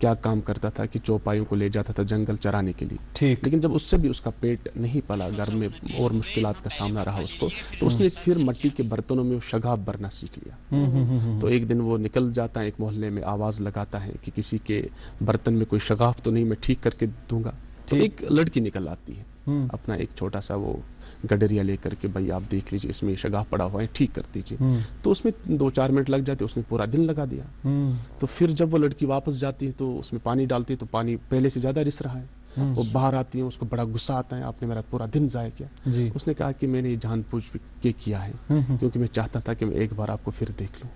क्या काम करता था कि चौपाइयों को ले जाता था जंगल चराने के लिए। ठीक। लेकिन जब उससे भी उसका पेट नहीं पला, घर में और मुश्किलात का सामना रहा उसको, तो उसने फिर मिट्टी के बर्तनों में शगाब भरना सीख लिया। तो एक दिन वो निकल जाता है एक मोहल्ले में, आवाज लगाता है कि किसी के बर्तन में कोई शगाब तो नहीं, मैं ठीक करके दूंगा। तो एक लड़की निकल आती है अपना एक छोटा सा वो गडरिया लेकर के, भाई आप देख लीजिए इसमें शगाब पड़ा हुआ है, ठीक कर दीजिए। तो उसमें 2-4 मिनट लग जाते, उसने पूरा दिन लगा दिया। तो फिर जब वो लड़की वापस जाती है तो उसमें पानी डालती है, तो पानी पहले से ज्यादा रिस रहा है। वो बाहर आती है, उसको बड़ा गुस्सा आता है, आपने मेरा पूरा दिन जाया किया। उसने कहा कि मैंने ये जानबूझ के किया है, क्योंकि मैं चाहता था कि मैं एक बार आपको फिर देख लूं।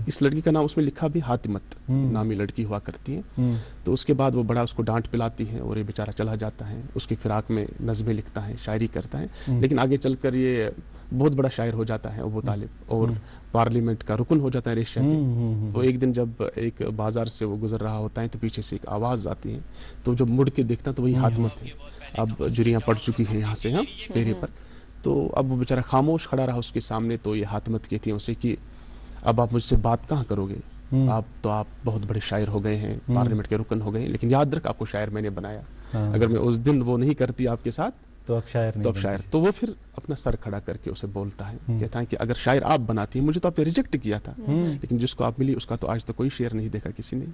इस लड़की का नाम उसमें लिखा भी हातिमत नामी लड़की हुआ करती है। तो उसके बाद वो बड़ा उसको डांट पिलाती है और ये बेचारा चला जाता है, उसकी फिराक में नज़्में लिखता है, शायरी करता है। लेकिन आगे चलकर ये बहुत बड़ा शायर हो जाता है अबू तालिब, और पार्लियामेंट का रुकन हो जाता है एशिया की। तो एक दिन जब एक बाजार से वो गुजर रहा होता है तो पीछे से एक आवाज आती है, तो जब मुड़ के देखता तो वही हातिमत है। अब जुरियां पड़ चुकी हैं यहाँ से पेरे पर। तो अब वो बेचारा खामोश खड़ा रहा उसके सामने। तो ये हातिमत कहती है उसे कि अब आप मुझसे बात कहाँ करोगे, आप बहुत बड़े शायर हो गए हैं, पार्लियामेंट के रुकन हो गए, लेकिन याद रख आपको शायर मैंने बनाया। अगर मैं उस दिन वो नहीं करती आपके साथ तो अब शायर तो वो फिर अपना सर खड़ा करके उसे बोलता है, कहता है कि अगर शायर आप बनाती है, मुझे तो आपने रिजेक्ट किया था, लेकिन जिसको आप मिली उसका तो आज तक कोई शेर नहीं देखा किसी ने।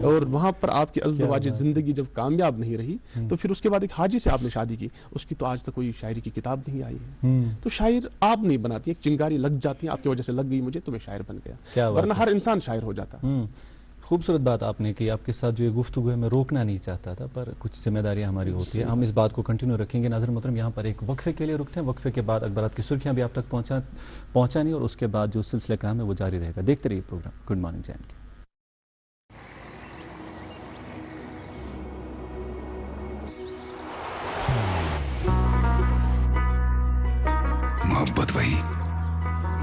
और वहां पर आपकी अज़दवाजी जिंदगी जब कामयाब नहीं रही तो फिर उसके बाद एक हाजी से आपने शादी की, उसकी तो आज तक कोई शायरी की किताब नहीं आई है। तो शायर आप नहीं बनाती, एक चिंगारी लग जाती है, आपकी वजह से लग गई मुझे, तो मैं शायर बन गया, वरना हर इंसान शायर हो जाता। खूबसूरत बात आपने की। आपके साथ जो ये गुफ्तगू है मैं रोकना नहीं चाहता था, पर कुछ जिम्मेदारियां हमारी होती है, हम इस बात को कंटिन्यू रखेंगे। नाज़रीन मोहतरम, यहाँ पर एक वक्फे के लिए रुकते हैं। वक्फे के बाद अखबारात की सुर्खियां भी आप तक पहुंचा नहीं, और उसके बाद जो सिलसिला काम है वो जारी रहेगा। देखते रहिए प्रोग्राम गुड मॉर्निंग जैन। मोहब्बत वही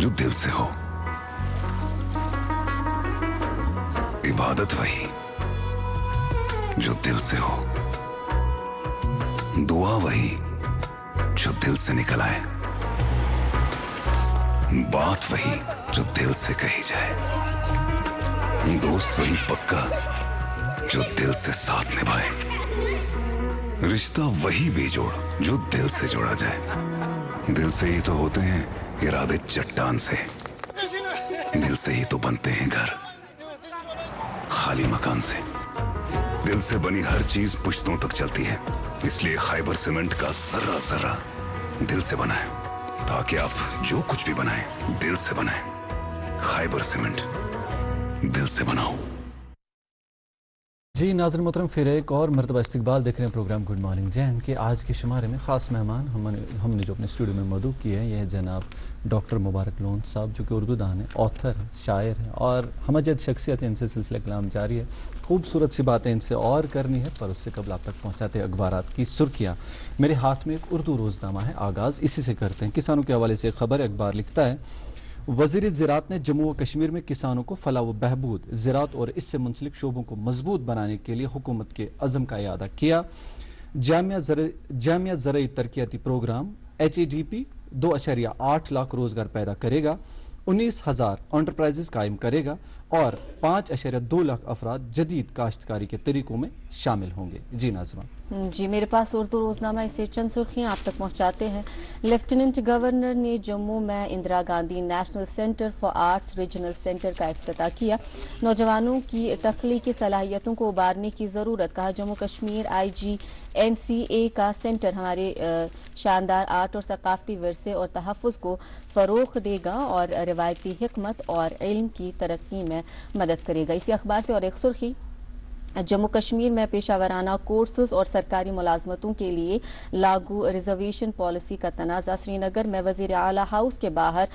जो दिल से हो, इबादत वही जो दिल से हो, दुआ वही जो दिल से निकल आए, बात वही जो दिल से कही जाए, दोस्त वही पक्का जो दिल से साथ निभाए। रिश्ता वही बेजोड़ जो दिल से जोड़ा जाए। दिल से ही तो होते हैं इरादे चट्टान से। दिल से ही तो बनते हैं घर खाली मकान से। दिल से बनी हर चीज पुश्तों तक चलती है, इसलिए खैबर सीमेंट का जर्रा जर्रा दिल से बना है, ताकि आप जो कुछ भी बनाएं दिल से बनाएं। खैबर सीमेंट, दिल से बनाओ। जी नाज़रीन मोहतरम, फिर एक और मरतबा इस्तकबाल देख रहे हैं प्रोग्राम गुड मॉर्निंग जैन के। आज के शुमारे में ख़ास मेहमान हमने जो अपने स्टूडियो में मौजूद किए हैं, यह जनाब डॉक्टर मुबारक लोन साहब, जो कि उर्दू दान है, ऑथर है, शायर है और हमजद शख्सियत है। इनसे सिलसिला कलाम जारी है। खूबसूरत सी बातें इनसे और करनी है, पर उससे कबल आप तक पहुँचाते हैं अखबारात की सुर्खियाँ। मेरे हाथ में एक उर्दू रोज़नामा है, आगाज़ इसी से करते हैं। किसानों के हवाले से एक खबर, अखबार लिखता है, वज़ीर ज़राअत ने जम्मू व कश्मीर में किसानों को फलाह व बहबूद, ज़राअत और इससे मुंसलिक शोबों को मजबूत बनाने के लिए हुकूमत के अज़म का इयादा किया। जामिया ज़रई तरक्याती प्रोग्राम HADP 2.8 लाख रोजगार पैदा करेगा, 19,000 एंटरप्राइजेस कायम करेगा और 5.2 लाख अफराद जदीद काश्तकारी के तरीकों में शामिल होंगे। जी नाज़मा। जी, मेरे पास उर्दू रोजनामा इसे चंद सुर्खियां आप तक पहुंचाते हैं। लेफ्टिनेंट गवर्नर ने जम्मू में Indira Gandhi national centre for arts regional centre का इफ्तिताह किया। नौजवानों की तख्लीकी सलाहियतों को उबारने की जरूरत, कहा। जम्मू कश्मीर IGNCA का सेंटर हमारे शानदार आर्ट और सकाफती विरसे और तहफ़्फ़ुज़ को फरोग़ देगा और रिवायती हिकमत और इल्म की तरक्की में मदद करेगा। इसी अखबार से और एक सुर्खी, जम्मू कश्मीर में पेशावराना कोर्सेज और सरकारी मुलाजमतों के लिए लागू रिजर्वेशन पॉलिसी का तनाज़ा। श्रीनगर में वज़ीर आला हाउस के बाहर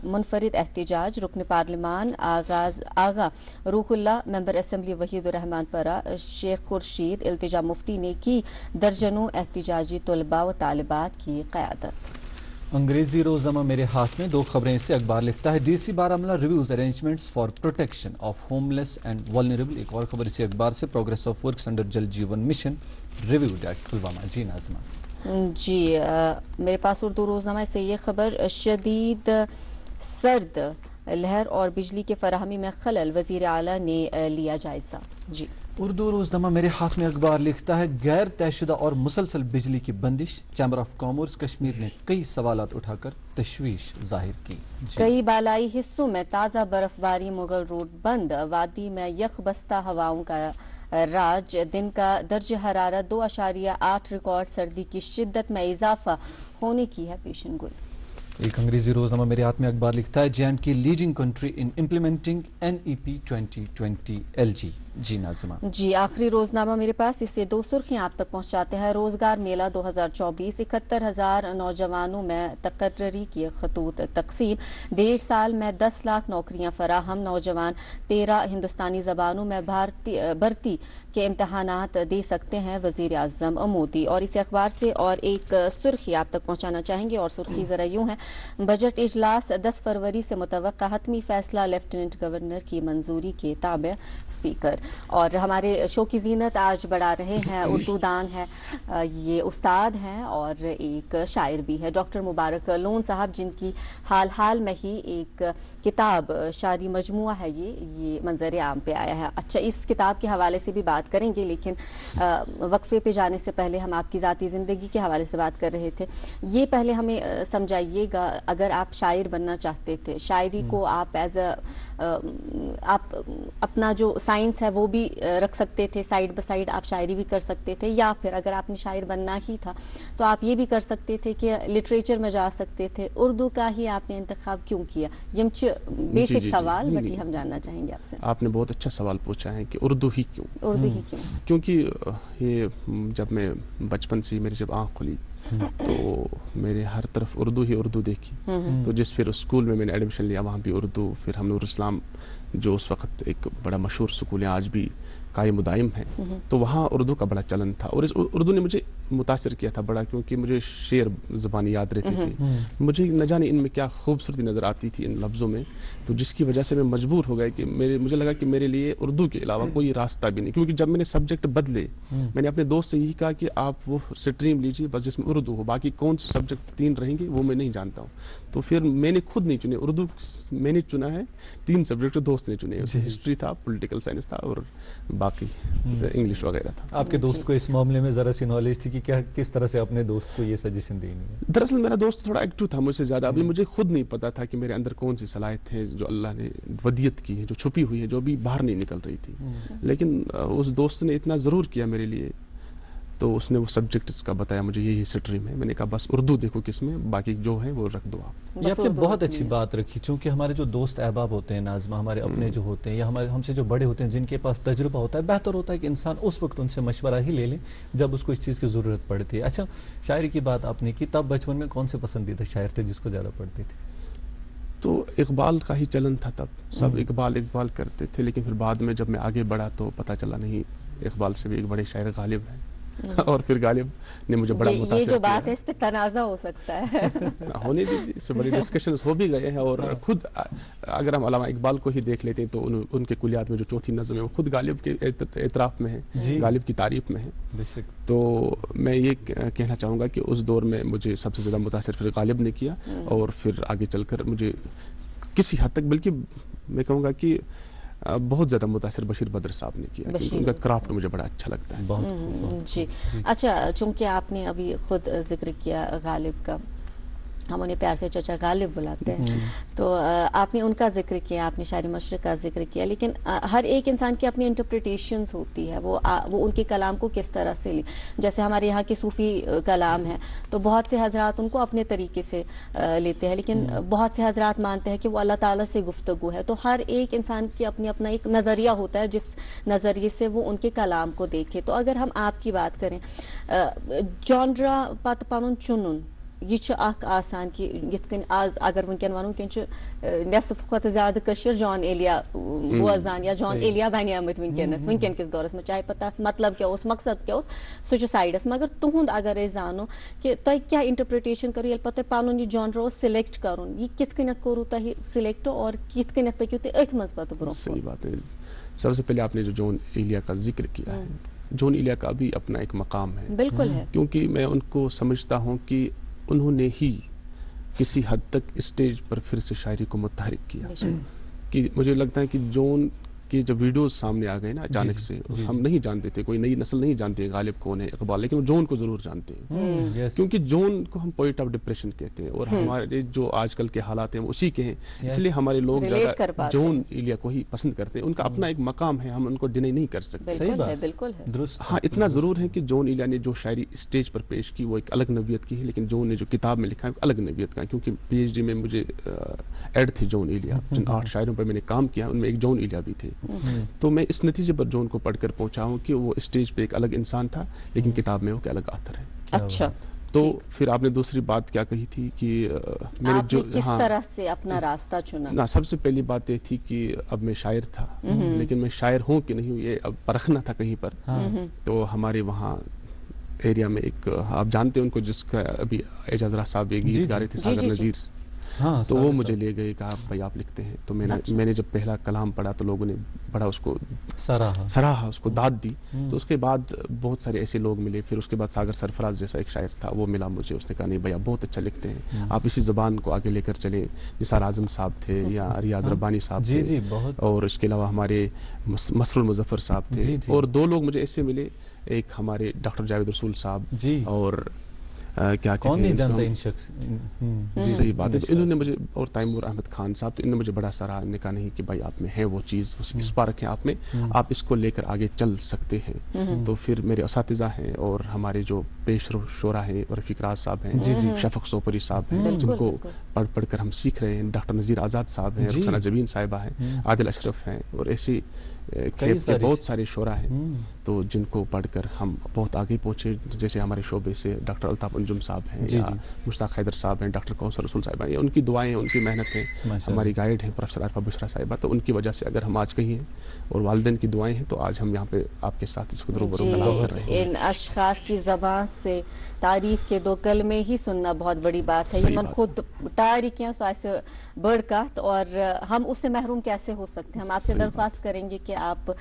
मुनफरिद एहतजाज। रुकन पार्लिमान आगा रूहुल्ला, मेंबर असेंबली वहीदुर रहमान परा, शेख खुर्शीद, इल्तिजा मुफ्ती ने की दर्जनों एहतजाजी तलबा व तालिबात की क़यादत। अंग्रेजी रोजनामा मेरे हाथ में दो खबरें से अखबार लिखता है, DC Baramulla reviews arrangements for protection of homeless and vulnerable. एक और खबर इसी अखबार से, प्रोग्रेस ऑफ वर्क्स अंडर जल जीवन मिशन रिव्यूड एट पुलवामा। जी नाज़मा। जी मेरे पास उर्दू रोजनामा से ये खबर, शदीद सर्द लहर और बिजली के फराहमी में खलल, वजीर आला ने लिया जायजा। जी उर्दू रोजनामा मेरे हाथ में अखबार लिखता है, गैर तयशुदा और मुसलसल बिजली की बंदिश। चैम्बर ऑफ कॉमर्स कश्मीर ने कई सवालात उठाकर तशवीश जाहिर की। कई बालाई हिस्सों में ताज़ा बर्फबारी, मुगल रोड बंद, वादी में यकबस्ता हवाओं का राज। दिन का दर्ज हरारत 2.8 रिकॉर्ड, सर्दी की शिद्दत में इजाफा होने की है पेशनगोई। एक अंग्रेजी रोजनामा मेरे हाथ में अखबार लिखता है, JNK leading country in implementing NEP 2020 LG। जी नाज़िमा। जी आखिरी रोजनामा मेरे पास, इससे दो सुर्खियां आप तक पहुंचाते हैं। रोजगार मेला 2024, 71,000 नौजवानों में तकर्री की खतूत तकसीम। 1.5 साल में 10 लाख नौकरियां फराहम। नौजवान 13 हिंदुस्तानी जबानों में भर्ती के इम्तहानात दे सकते हैं, वजीर आजम मोदी। और इस अखबार से और एक सुर्खी आप तक पहुंचाना चाहेंगे और सुर्खी जरा यूं है, बजट इजलास 10 फरवरी से मुतवक्का, हतमी फैसला लेफ्टिनेंट गवर्नर की मंजूरी के ताबे स्पीकर। और हमारे शो की जीनत आज बढ़ा रहे हैं, उर्दू दान है, ये उस्ताद हैं और एक शायर भी है, डॉक्टर मुबारक लोन साहब, जिनकी हाल हाल में ही एक किताब शायरी मजमुआ है, ये मंजर आम पे आया है। अच्छा, इस किताब के हवाले से भी बात करेंगे, लेकिन वक्फे पे जाने से पहले हम आपकी ज़ाती ज़िंदगी के हवाले से बात कर रहे थे। ये पहले हमें समझाइएगा, अगर आप शायर बनना चाहते थे, शायरी को आप आप अपना जो साइंस है वो भी रख सकते थे, साइड बाय साइड आप शायरी भी कर सकते थे, या फिर अगर आपने शायर बनना ही था तो आप ये भी कर सकते थे कि लिटरेचर में जा सकते थे। उर्दू का ही आपने इंतखाब क्यों किया? ये बेसिक सवाल, बट हम जानना चाहेंगे आपसे। आपने बहुत अच्छा सवाल पूछा है कि उर्दू ही क्यों? उर्दू ही क्यों? क्योंकि ये जब मैं बचपन से मेरी जब आँख खुली तो मेरे हर तरफ उर्दू ही उर्दू देखी। तो जिस फिर स्कूल में मैंने एडमिशन लिया वहाँ भी उर्दू, फिर हम नूर इस्लाम जो उस वक्त एक बड़ा मशहूर स्कूल है, आज भी कायम दायम है, तो वहाँ उर्दू का बड़ा चलन था। और इस उर्दू ने मुझे मुतासिर किया था बड़ा, क्योंकि मुझे शेर ज़बानी याद रहते थे, मुझे न जाने इनमें क्या खूबसूरती नज़र आती थी इन लफ्ज़ों में, तो जिसकी वजह से मैं मजबूर हो गया कि मुझे लगा कि मेरे लिए उर्दू के अलावा कोई रास्ता भी नहीं। क्योंकि जब मैंने सब्जेक्ट बदले, मैंने अपने दोस्त से यही कहा कि आप वो स्ट्रीम लीजिए बस जिसमें उर्दू हो, बाकी कौन से सब्जेक्ट 3 रहेंगे वो मैं नहीं जानता हूँ। तो फिर मैंने खुद नहीं चुने, उर्दू मैंने चुना है, 3 सब्जेक्ट दोस्त ने चुने, हिस्ट्री था, पॉलिटिकल साइंस था और बाकी इंग्लिश वगैरह था। आपके दोस्त को इस मामले में जरा सी नॉलेज थी कि क्या किस तरह से अपने दोस्त को ये सजेशन देनी है? दरअसल मेरा दोस्त थोड़ा एक्टिव था मुझसे ज़्यादा, अभी मुझे खुद नहीं पता था कि मेरे अंदर कौन सी सलाहियत है जो अल्लाह ने वदियत की है, जो छुपी हुई है, जो अभी बाहर नहीं निकल रही थी। लेकिन उस दोस्त ने इतना ज़रूर किया मेरे लिए, तो उसने वो सब्जेक्ट्स का बताया मुझे यही स्ट्रीम है। मैंने कहा बस उर्दू देखो किसमें, बाकी जो है वो रख दो आप। ये आपने बहुत अच्छी बात रखी, क्योंकि हमारे जो दोस्त अहबाब होते हैं नाज़मा, हमारे अपने जो होते हैं या हमारे हमसे जो बड़े होते हैं, जिनके पास तजुर्बा होता है, बेहतर होता है कि इंसान उस वक्त उनसे मशवरा ही ले ले जब उसको इस चीज़ की ज़रूरत पड़ती है। अच्छा, शायरी की बात आपने की, तब बचपन में कौन से पसंदीदा शायर थे जिसको ज़्यादा पढ़ते थे? तो इकबाल का ही चलन था तब, सब इकबाल करते थे। लेकिन फिर बाद में जब मैं आगे बढ़ा तो पता चला नहीं, इकबाल से भी एक बड़े शायर गालिब हैं। और फिर गालिब ने मुझे बड़ा मुतासिर ये किया। जो बात है इस पे तनाज़ा हो सकता है। होने दीजिए, इस पे बड़ी डिस्कशंस हो भी गए हैं। और खुद अगर हम अल्लामा इकबाल को ही देख लेते हैं तो उनके कुलियात में जो चौथी नज़म है वो खुद गालिब के एतराफ़ में है, गालिब की तारीफ में है। तो मैं ये कहना चाहूँगा कि उस दौर में मुझे सबसे ज़्यादा मुतासिर फिर गालिब ने किया, और फिर आगे चलकर मुझे किसी हद तक, बल्कि मैं कहूँगा कि बहुत ज़्यादा मुतासिर बशीर बद्र साहब ने किया, क्योंकि उनका क्राफ्ट मुझे बड़ा अच्छा लगता है। बहुत जी। अच्छा, चूंकि आपने अभी खुद जिक्र किया गालिब का, हम उन्हें प्यार से चाचा गालिब बुलाते हैं, तो आपने उनका जिक्र किया, आपने शायरी मशरिक का जिक्र किया, लेकिन हर एक इंसान की अपनी इंटरप्रिटेशंस होती है, वो उनके कलाम को किस तरह से ली। जैसे हमारे यहाँ के सूफी कलाम है तो बहुत से हजरात उनको अपने तरीके से लेते हैं, लेकिन बहुत से हजरात मानते हैं कि वो अल्लाह ताला से गुफ्तगू है। तो हर एक इंसान की अपनी अपना एक नज़रिया होता है जिस नज़रिए से वो उनके कलाम को देखे। तो अगर हम आपकी बात करें, जॉनरा पत पनुन चुनुन यह आसान कि आज अगर वनकन वनो कि नेसफ खुद ज्यादा कशीर जॉन एलिया बोजान या जॉन एलिया बने आमत वनकन किस दौरस में, चाहे पता मतलब क्या मकसद क्या सह साइडस, मगर तुहद अगर जानो कि तुम क्या इंटरप्रिटेशन करो, पे पुन यह जॉनर सिलेक्ट कर, यह कित करू तुम सिलेक्ट और कित पक्यू तुम अथ मज पे ब्रो। सही बात है। सबसे पहले आपने जो जॉन एलिया का जिक्र किया है, जॉन एलिया का भी अपना एक मकाम है, बिल्कुल है, क्योंकि मैं उनको समझता हूँ कि उन्होंने ही किसी हद तक स्टेज पर फिर से शायरी को मुतहरिक किया। कि मुझे लगता है कि जॉन कि जब वीडियोस सामने आ गए ना अचानक से, हम नहीं जानते थे, कोई नई नस्ल नहीं जानती है गालिब कौन है, इकबाल, लेकिन जॉन को जरूर जानते हैं, क्योंकि जॉन को हम पोइट ऑफ डिप्रेशन कहते हैं, और हमारे जो आजकल के हालात हैं उसी के हैं, इसलिए हमारे लोग ज्यादा जॉन एलिया को ही पसंद करते हैं। उनका अपना एक मकाम है, हम उनको डिनाई नहीं कर सकते। सही बात है, बिल्कुल है। हाँ, इतना जरूर है कि जॉन एलिया ने जो शायरी स्टेज पर पेश की वो एक अलग नवियत की है, लेकिन जॉन ने जो किताब में लिखा है अलग नवियत का है, क्योंकि PhD में मुझे एड थे जॉन एलिया, जिन 8 शायरों पर मैंने काम किया उनमें एक जॉन एलिया भी थे। तो मैं इस नतीजे पर जॉन को पढ़कर पहुंचा हूं कि वो स्टेज पे एक अलग इंसान था, लेकिन किताब में वो एक अलग आथर है। अच्छा, तो फिर आपने दूसरी बात क्या कही थी कि मैंने जो किस तरह से अपना रास्ता चुना ना, सबसे पहली बात ये थी कि अब मैं शायर था, लेकिन मैं शायर हूं कि नहीं हूं ये अब परखना था कहीं पर। तो हमारे वहाँ एरिया में एक, आप जानते हैं उनको, जिसका अभी एजाज साहब ये गीत गा रहे थे, सागर नजीर, हाँ, तो वो मुझे ले गए, कहा भाई आप लिखते हैं। तो मैंने जब पहला कलाम पढ़ा तो लोगों ने बड़ा उसको सराहा, उसको दाद दी। तो उसके बाद बहुत सारे ऐसे लोग मिले, फिर उसके बाद सागर सरफराज जैसा एक शायर था वो मिला मुझे, उसने कहा नहीं भाई आप बहुत अच्छा लिखते हैं, आप इसी जबान को आगे लेकर चलें। निसार आजम साहब थे या रियाज रब्बानी साहब थे, और इसके अलावा हमारे मसरूर मुजफ्फर साहब थे, और 2 लोग मुझे ऐसे मिले, एक हमारे डॉक्टर जावेद रसूल साहब, और क्या कौन नहीं जानता इन शख्स, सही बात है। तो इन्होंने मुझे, और तैमूर अहमद खान साहब, तो इन्होंने मुझे बड़ा सराहा, ने कहा नहीं कि भाई आप में है वो चीज़, इस बार रखें आप में, आप इसको लेकर आगे चल सकते हैं। तो फिर मेरे असातिज़ा हैं और हमारे जो पेश शोरा हैं, रफीक राज साहब हैं, शफक सोपरी साहब हैं, जिनको पढ़ कर हम सीख रहे हैं, डॉक्टर नज़ीर आज़ाद साहब हैं, रुखसाना जबीन साहिबा हैं, आदिल अशरफ हैं, और ऐसे बहुत सारे शोरा हैं, तो जिनको पढ़कर हम बहुत आगे पहुंचे। जैसे हमारे शोबे से डॉक्टर अल्ताफ अंजुम साहब हैं, या मुश्ताक हैदर साहब हैं, डॉक्टर कौसर रसूल साहिबा हैं, उनकी दुआएं, उनकी मेहनत है, हमारी गाइड हैं प्रोफेसर आरिफा बुशरा साहिबा, तो उनकी वजह से अगर हम आज कहीं हैं, और वालिदैन की दुआएं हैं, तो आज हम यहाँ पे आपके साथ इसको रूबरू कर रहे हैं। इन अशखास की ज़बान से तारीफ के 2 कलमे ही सुनना बहुत बड़ी बात है। ये खुद तारीखियाँ से बढ़ का, और हम उससे महरूम कैसे हो सकते हैं। हम आपसे दरख्वास्त करेंगे कि आप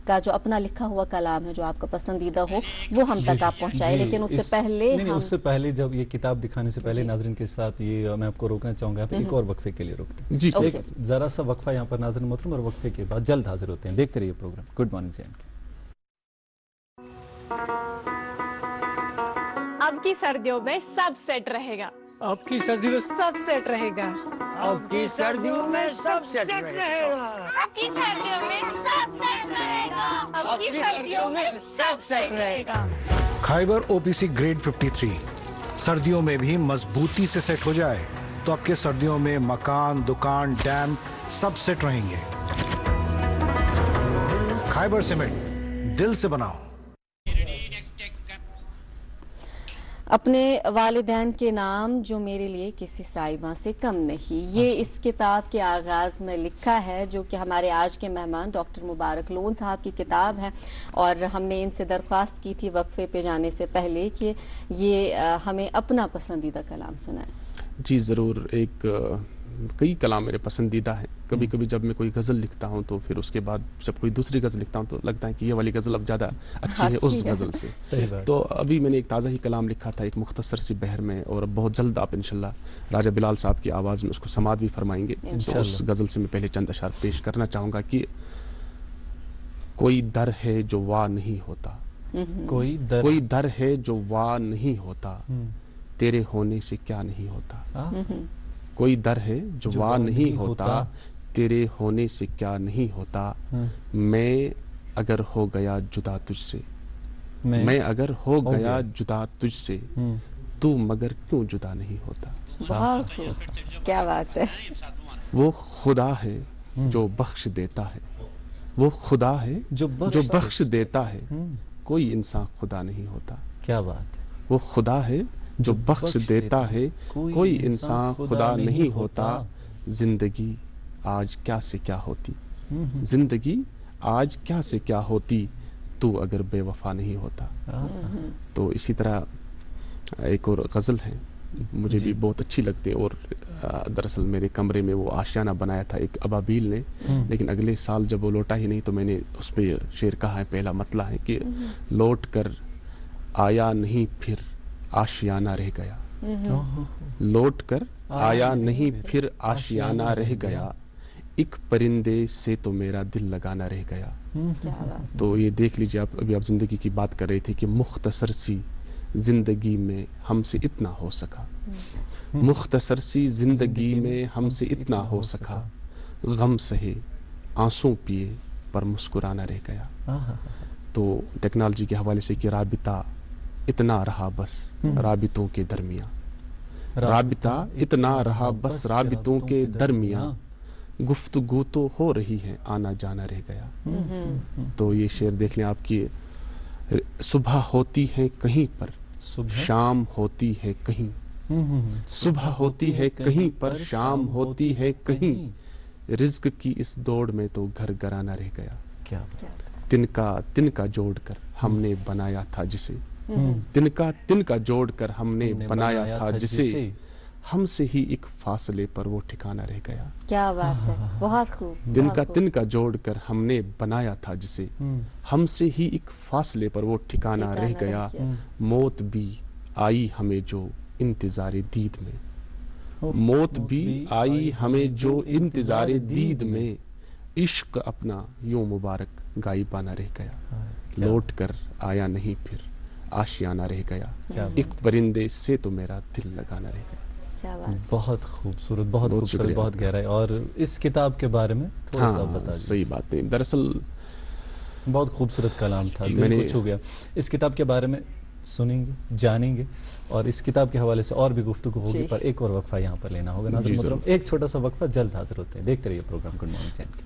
का जो अपना लिखा हुआ कलाम है, जो आपका पसंदीदा हो, वो हम तक आप पहुंचाए। लेकिन उससे पहले जब ये किताब दिखाने से पहले नाज़रीन के साथ ये मैं आपको रोकना चाहूंगा, आप एक और वक्फे के लिए रोकते हैं जी, एक जरा सा वक्फा यहाँ पर नाज़रीन मोहतरम, और वक्फे के बाद जल्द हाजिर होते हैं। देखते रहिए प्रोग्राम गुड मॉर्निंग। अब की सर्दियों में सब सेट रहेगा। अब की सर्दियों में सब सेट रहेगा। अब की सर्दियों में सब सेट रहेगा। अब की सर्दियों में सब सेट रहेगा। अब की सर्दियों में सब सेट रहेगा। खाइबर ओपीसी ग्रेड 53 सर्दियों में भी मजबूती से सेट हो जाए तो आपके सर्दियों में मकान, दुकान, डैम सब सेट रहेंगे। खाइबर सीमेंट, दिल से बनाओ। अपने वालिदैन के नाम जो मेरे लिए किसी साहिबा से कम नहीं, ये इस किताब के आगाज में लिखा है, जो कि हमारे आज के मेहमान डॉक्टर मुबारक लोन साहब की किताब है। और हमने इनसे दरख्वास्त की थी वक्फे पे जाने से पहले कि ये हमें अपना पसंदीदा कलाम सुनाए। जी ज़रूर। कई कलाम मेरे पसंदीदा हैं। कभी कभी जब मैं कोई गज़ल लिखता हूं तो फिर उसके बाद जब कोई दूसरी गज़ल लिखता हूं तो लगता है कि ये वाली गज़ल अब ज़्यादा अच्छी है उस गज़ल से। तो अभी मैंने एक ताज़ा ही कलाम लिखा था एक मुख्तसर सी बहर में, और अब बहुत जल्द आप इंशाल्लाह राजा बिलाल साहब की आवाज़ में उसको समाअत भी फरमाएंगे। तो उस गज़ल से मैं पहले चंद अशार पेश करना चाहूँगा कि कोई दर है जो वाह नहीं होता, कोई दर है जो वाह नहीं होता, तेरे होने से क्या नहीं होता। कोई दर है जो वाह नहीं होता, तेरे होने से क्या नहीं होता। मैं अगर हो गया जुदा तुझसे, मैं अगर हो गया जुदा तुझसे, तू मगर क्यों जुदा नहीं होता। बहुत क्या बात है। वो खुदा है जो बख्श देता है, वो खुदा है जो बख्श देता है, कोई इंसान खुदा नहीं होता। क्या बात है। वो खुदा है जो बख्श देता है, कोई इंसान खुदा नहीं होता। जिंदगी आज क्या से क्या होती, जिंदगी आज क्या से क्या होती, तू अगर बेवफा नहीं होता। तो इसी तरह एक और गज़ल है मुझे भी बहुत अच्छी लगती है, और दरअसल मेरे कमरे में वो आशियाना बनाया था एक अबाबील ने, लेकिन अगले साल जब वो लौटा ही नहीं तो मैंने उस पर शेर कहा है। पहला मतला है कि लौट कर आया नहीं फिर आशियाना रह गया, लौट कर आया नहीं फिर आशियाना रह गया, एक परिंदे से तो मेरा दिल लगाना रह गया। तो ये देख लीजिए आप, अभी आप जिंदगी की बात कर रहे थे कि मुख्तसर सी जिंदगी में हमसे इतना हो सका, मुख्तसर सी जिंदगी में हमसे इतना हो सका, गम सहे आंसू पिए पर मुस्कुराना रह गया। तो टेक्नोलॉजी के हवाले से कि राबिता इतना रहा बस राबितों के दरमियां, राबिता इतना रहा बस राबितों के दरमियां, गुफ्तगू तो हो रही है आना जाना रह गया। तो ये शेर देख लें आपकी, सुबह होती है कहीं पर, शाम होती है कहीं, सुबह होती है कहीं पर, शाम होती है कहीं, रिज्क की इस दौड़ में तो घर घराना रह गया। क्या तिनका जोड़कर हमने बनाया था जिसे, तिनका जोड़कर हमने बनाया था जिसे, हमसे ही एक फासले पर वो ठिकाना रह गया। क्या बात है, बहुत खूब। तिनका जोड़कर हमने बनाया था जिसे, हमसे ही एक फासले पर वो ठिकाना रह गया। मौत भी आई हमें जो इंतजारे दीद में, मौत भी आई हमें जो इंतजारे दीद में, इश्क अपना यूं मुबारक गायबाना रह गया, लौट कर आया नहीं फिर आशियाना रह गया, एक परिंदे से तो मेरा दिल लगाना रह गया। बहुत खूबसूरत, बहुत खूबसूरत, बहुत गहरा है। और इस किताब के बारे में थोड़ा सा बता दीजिए। सही बात नहीं, दरअसल बहुत खूबसूरत कलाम था, दिल को छू गया। इस किताब के बारे में सुनेंगे, जानेंगे, और इस किताब के हवाले से और भी गुफ्तगू होगी, पर एक और वक्फा यहाँ पर लेना होगा। नाज़रीन मोहतरम, एक छोटा सा वक्फा, जल्द हाजिर होते हैं। देखते रहिए प्रोग्राम गुड मॉर्निंग चैनल।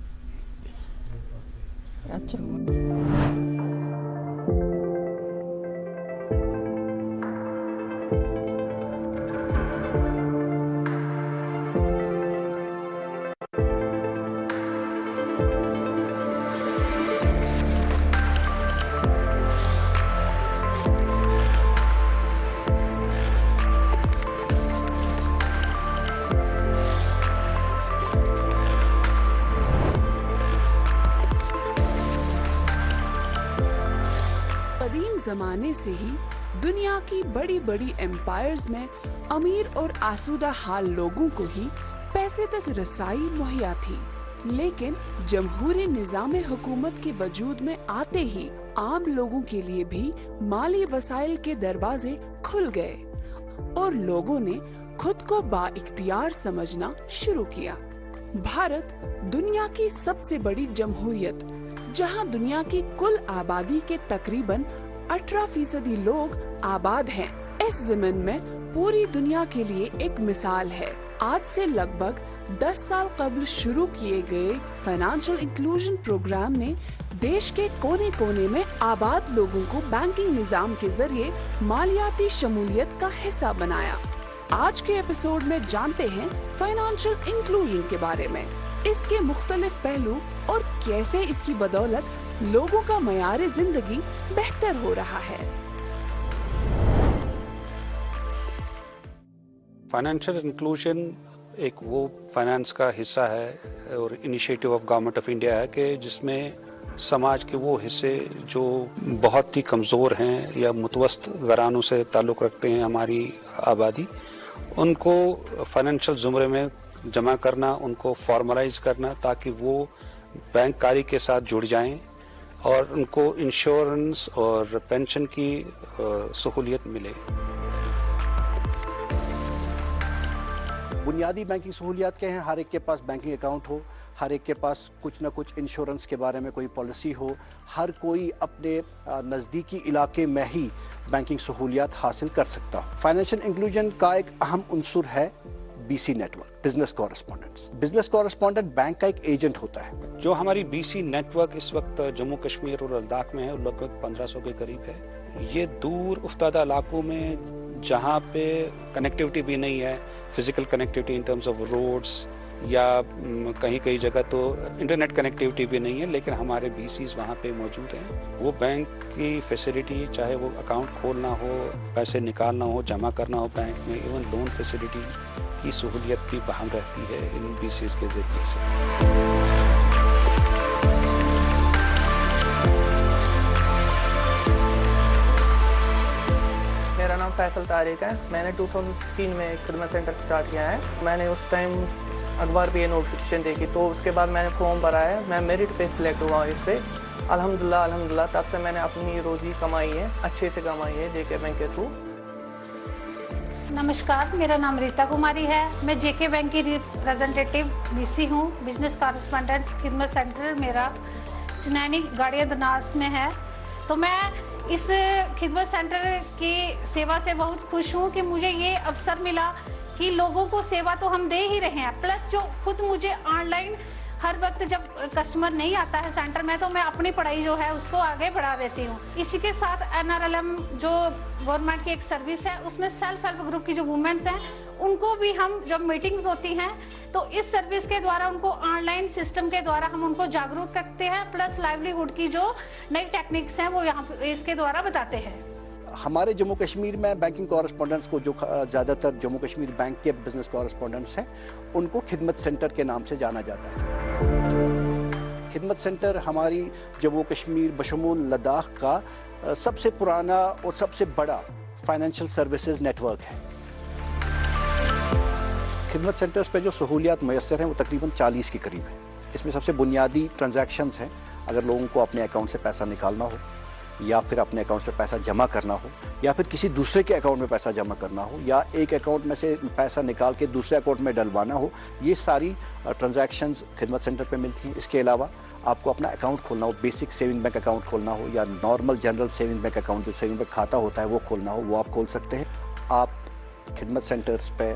अच्छा, जमाने से ही दुनिया की बड़ी बड़ी एम्पायर्स में अमीर और आसूदा हाल लोगों को ही पैसे तक रसाई मुहैया थी, लेकिन जमहूरी निजाम हुकूमत के वजूद में आते ही आम लोगों के लिए भी माली वसाइल के दरवाजे खुल गए और लोगों ने खुद को बाइख्तियार समझना शुरू किया। भारत दुनिया की सबसे बड़ी जमहूरियत, जहां दुनिया की कुल आबादी के तकरीबन 18% लोग आबाद हैं, इस ज़मीन में पूरी दुनिया के लिए एक मिसाल है। आज से लगभग 10 साल कबल शुरू किए गए फाइनेंशियल इंक्लूजन प्रोग्राम ने देश के कोने कोने में आबाद लोगों को बैंकिंग निजाम के जरिए मालियाती शमूलियत का हिस्सा बनाया। आज के एपिसोड में जानते हैं फाइनेंशियल इंक्लूजन के बारे में, इसके मुख्तलिफ पहलू और कैसे इसकी बदौलत लोगों का मयार जिंदगी बेहतर हो रहा है। फाइनेंशियल इंक्लूजन एक वो फाइनेंस का हिस्सा है और initiative of government of India है कि जिसमें समाज के वो हिस्से जो बहुत ही कमज़ोर हैं या मुतवस्त घरानों से ताल्लुक़ रखते हैं हमारी आबादी, उनको फाइनेंशियल ज़ुमरे में जमा करना, उनको फॉर्मलाइज करना ताकि वो बैंककारी के साथ जुड़ जाएं और उनको इंश्योरेंस और पेंशन की सहूलियत मिले। बुनियादी बैंकिंग सहूलियात के हैं, हर एक के पास बैंकिंग अकाउंट हो, हर एक के पास कुछ ना कुछ इंश्योरेंस के बारे में कोई पॉलिसी हो, हर कोई अपने नज़दीकी इलाके में ही बैंकिंग सहूलियात हासिल कर सकता हो। फाइनेंशियल इंक्लूजन का एक अहम उनसुर है BC network, business correspondents. Business correspondent bank का एक एजेंट होता है। जो हमारी बीसी नेटवर्क इस वक्त जम्मू कश्मीर और लद्दाख में है, लगभग 1500 के करीब है। ये दूर उफ्तादा इलाकों में जहाँ पे कनेक्टिविटी भी नहीं है, physical connectivity in terms of roads, या कहीं कहीं जगह तो इंटरनेट कनेक्टिविटी भी नहीं है, लेकिन हमारे बीसीज वहाँ पे मौजूद हैं। वो बैंक की फैसिलिटी, चाहे वो अकाउंट खोलना हो, पैसे निकालना हो, जमा करना हो बैंक में, इवन लोन फैसिलिटी की सहूलियत भी बहाल रहती है इन बीसीज के जरिए से। मेरा नाम फैसल तारिक है। मैंने 2016 में खिदमत सेंटर स्टार्ट किया है। मैंने उस टाइम अखबार पे ये नोटिफिकेशन देखी, तो उसके बाद मैंने फॉर्म भरा है। मैं मेरिट पे सिलेक्ट हुआ इस पे। अल्हम्दुलिल्लाह तब से मैंने अपनी रोजी कमाई है, अच्छे से कमाई है जेके बैंक के थ्रू। नमस्कार, मेरा नाम रीता कुमारी है। मैं जेके बैंक की रिप्रेजेंटेटिव बीसी हूँ, बिजनेस कॉरेस्पॉन्डेंट खिदमत सेंटर मेरा चनैनी गाड़िया दनास में है। तो मैं इस खिदमत सेंटर की सेवा से बहुत खुश हूँ कि मुझे ये अवसर मिला कि लोगों को सेवा तो हम दे ही रहे हैं, प्लस जो खुद मुझे ऑनलाइन हर वक्त जब कस्टमर नहीं आता है सेंटर में, तो मैं अपनी पढ़ाई जो है उसको आगे बढ़ा देती हूँ। इसी के साथ NRLM जो गवर्नमेंट की एक सर्विस है, उसमें सेल्फ हेल्प ग्रुप की जो वुमेन्स हैं उनको भी हम जब मीटिंग्स होती हैं तो इस सर्विस के द्वारा उनको ऑनलाइन सिस्टम के द्वारा हम उनको जागरूक करते हैं, प्लस लाइवलीहुड की जो नई टेक्निक्स हैं वो यहाँ इसके द्वारा बताते हैं। हमारे जम्मू कश्मीर में बैंकिंग कॉरेस्पॉन्डेंट्स को, जो ज़्यादातर जम्मू कश्मीर बैंक के बिजनेस कॉरेस्पॉन्डेंट्स हैं, उनको खिदमत सेंटर के नाम से जाना जाता है। खिदमत सेंटर हमारी जम्मू कश्मीर बशमूल लद्दाख का सबसे पुराना और सबसे बड़ा फाइनेंशियल सर्विसेज नेटवर्क है। खिदमत सेंटर्स पे जो सहूलियात मैसर हैं वो तकरीबन 40 के करीब है। इसमें सबसे बुनियादी ट्रांजैक्शंस हैं, अगर लोगों को अपने अकाउंट से पैसा निकालना हो, या फिर अपने अकाउंट से पैसा जमा करना हो, या फिर किसी दूसरे के अकाउंट में पैसा जमा करना हो, या एक अकाउंट में से पैसा निकाल के दूसरे अकाउंट में डलवाना हो, ये सारी ट्रांजैक्शंस खिदमत सेंटर पे मिलती हैं। इसके अलावा आपको अपना अकाउंट खोलना हो, बेसिक सेविंग बैंक अकाउंट खोलना हो, या normal general saving bank account, जो सेविंग बैंक खाता होता है वो खोलना हो, वो आप खोल सकते हैं। आप खिदमत सेंटर्स पे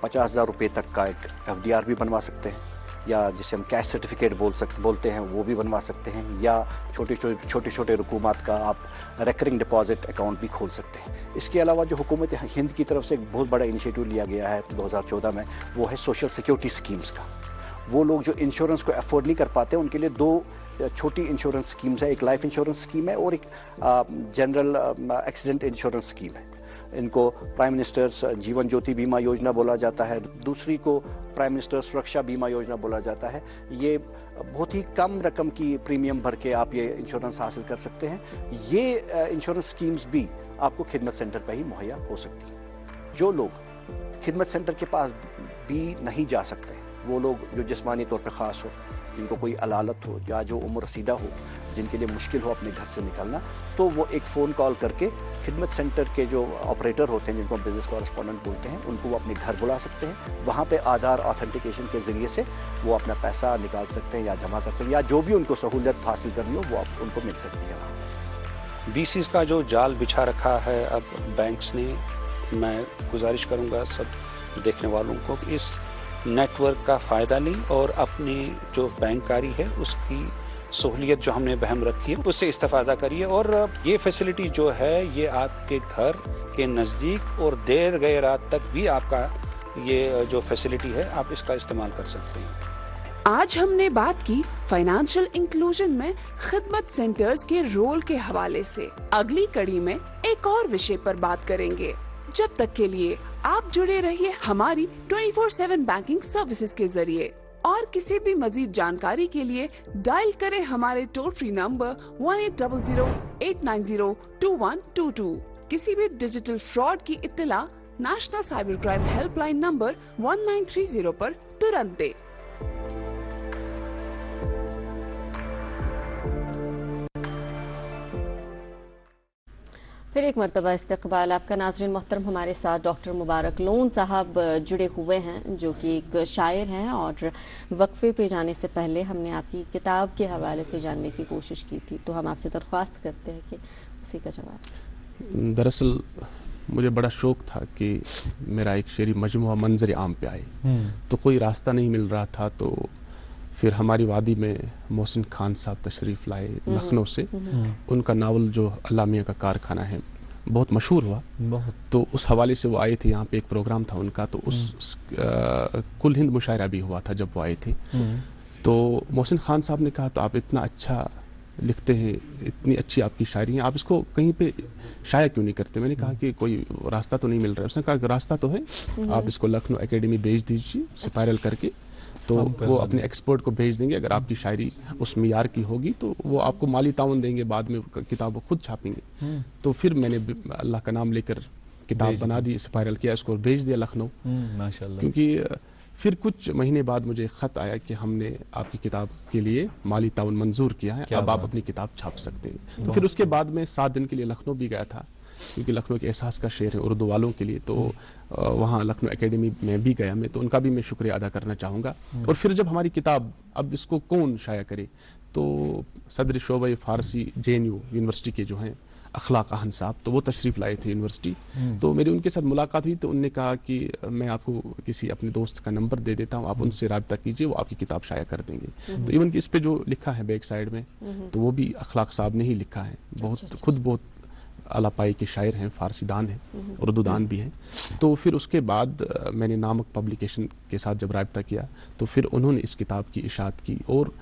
50,000 रुपये तक का एक FDR भी बनवा सकते हैं, या जिसे हम कैश सर्टिफिकेट बोलते हैं वो भी बनवा सकते हैं, या छोटे छोटे रुकूमात का आप रेकरिंग डिपॉजिट अकाउंट भी खोल सकते हैं। इसके अलावा जो हुकूमत हिंद की तरफ से एक बहुत बड़ा इनिशिएटिव लिया गया है 2014 में, वो है सोशल सिक्योरिटी स्कीम्स का। वो लोग जो इंश्योरेंस को अफोर्ड नहीं कर पाते, उनके लिए 2 छोटी इंश्योरेंस स्कीम्स है। एक लाइफ इंश्योरेंस स्कीम है और एक जनरल एक्सीडेंट इंश्योरेंस स्कीम है। इनको प्राइम मिनिस्टर्स जीवन ज्योति बीमा योजना बोला जाता है, दूसरी को प्राइम मिनिस्टर सुरक्षा बीमा योजना बोला जाता है। ये बहुत ही कम रकम की प्रीमियम भर के आप ये इंश्योरेंस हासिल कर सकते हैं। ये इंश्योरेंस स्कीम्स भी आपको खिदमत सेंटर पर ही मुहैया हो सकती हैं। जो लोग खिदमत सेंटर के पास भी नहीं जा सकते, वो लोग जो जिस्मानी तौर पर ख़ास हो, जिनको कोई अलालत हो या जो उम्र रसीदा हो, जिनके लिए मुश्किल हो अपने घर से निकलना, तो वो एक फ़ोन कॉल करके खिदमत सेंटर के जो ऑपरेटर होते हैं, जिनको बिजनेस कॉरेस्पॉन्डेंट बोलते हैं, उनको वो अपने घर बुला सकते हैं। वहाँ पे आधार ऑथेंटिकेशन के ज़रिए से वो अपना पैसा निकाल सकते हैं या जमा कर सकते हैं, या जो भी उनको सहूलियत हासिल करनी हो वो उनको मिल सकती है वहाँ। बीसीज का जो जाल बिछा रखा है अब बैंक्स ने, मैं गुजारिश करूंगा सब देखने वालों को कि इस नेटवर्क का फ़ायदा लें और अपनी जो बैंककारी है उसकी सहूलियत जो हमने बहम रखी है उससे इस्तेफादा करिए। और ये फैसिलिटी जो है ये आपके घर के नज़दीक और देर गए रात तक भी आपका ये जो फैसिलिटी है आप इसका इस्तेमाल कर सकते हैं। आज हमने बात की फाइनेंशियल इंक्लूजन में खिदमत सेंटर्स के रोल के हवाले से। अगली कड़ी में एक और विषय पर बात करेंगे। जब तक के लिए आप जुड़े रहिए हमारी 24/7 बैंकिंग सर्विसेज के जरिए, और किसी भी मजीद जानकारी के लिए डायल करें हमारे टोल फ्री नंबर 1800-890-2122। किसी भी डिजिटल फ्रॉड की इत्तला national cyber crime helpline number 1930 पर तुरंत दें। फिर एक मरतबा इस्तकबाल आपका। नाज़रीन मोहतरम, हमारे साथ डॉक्टर मुबारक लोन साहब जुड़े हुए हैं, जो कि एक शायर हैं, और वक्फे पे जाने से पहले हमने आपकी किताब के हवाले से जानने की कोशिश की थी, तो हम आपसे दरख्वास्त करते हैं कि उसी का जवाब। दरअसल मुझे बड़ा शौक था कि मेरा एक शेरी मजमुआ मंजर आम पे आए, तो कोई रास्ता नहीं मिल रहा था, तो फिर हमारी वादी में मोहसिन खान साहब तशरीफ लाए लखनऊ से। उनका नावल जो अल्लाह मियां का कारखाना है बहुत मशहूर हुआ, तो उस हवाले से वो आए थे। यहाँ पे एक प्रोग्राम था उनका, तो उस कुल हिंद मुशायरा भी हुआ था जब वो आए थे। तो मोहसिन खान साहब ने कहा, तो आप इतना अच्छा लिखते हैं, इतनी अच्छी आपकी शायरी है, आप इसको कहीं पे शाया क्यों नहीं करते? मैंने कहा कि कोई रास्ता तो नहीं मिल रहा है। उसने कहा रास्ता तो है, आप इसको लखनऊ एकेडमी भेज दीजिए स्पाइरल करके, तो वो अपने एक्सपर्ट को भेज देंगे। अगर आपकी शायरी उस मियार की होगी तो वो आपको माली ताउन देंगे, बाद में किताब वो खुद छापेंगे। तो फिर मैंने अल्लाह का नाम लेकर किताब बना दी, स्पाइरल किया, उसको भेज दिया लखनऊ। माशाल्लाह। क्योंकि फिर कुछ महीने बाद मुझे खत आया कि हमने आपकी किताब के लिए माली ताउन मंजूर किया है, अब आप अपनी किताब छाप सकते हैं। तो फिर उसके बाद मैं 7 दिन के लिए लखनऊ भी गया था, क्योंकि लखनऊ के एहसास का शहर है उर्दू वालों के लिए। तो वहाँ लखनऊ एकेडमी में भी गया मैं, तो उनका भी मैं शुक्रिया अदा करना चाहूँगा। और फिर जब हमारी किताब, अब इसको कौन शाया करे, तो सदर शोबे फारसी JNU यूनिवर्सिटी के जो हैं अखलाक आहन साहब, तो वो तशरीफ लाए थे यूनिवर्सिटी। तो मेरी उनके साथ मुलाकात हुई, तो उनने कहा कि मैं आपको किसी अपने दोस्त का नंबर दे देता हूँ, आप उनसे राब्ता कीजिए, वो आपकी किताब शाया कर देंगे। तो इवन कि इस पे जो लिखा है बैक साइड में, तो वो भी अखलाक साहब ने ही लिखा है। बहुत खुद बहुत आलापाई के शायर हैं, फारसी दान हैं, उर्दू दान भी हैं। तो फिर उसके बाद मैंने नामक पब्लिकेशन के साथ जब राब्ता किया, तो फिर उन्होंने इस किताब की इशाअत की। और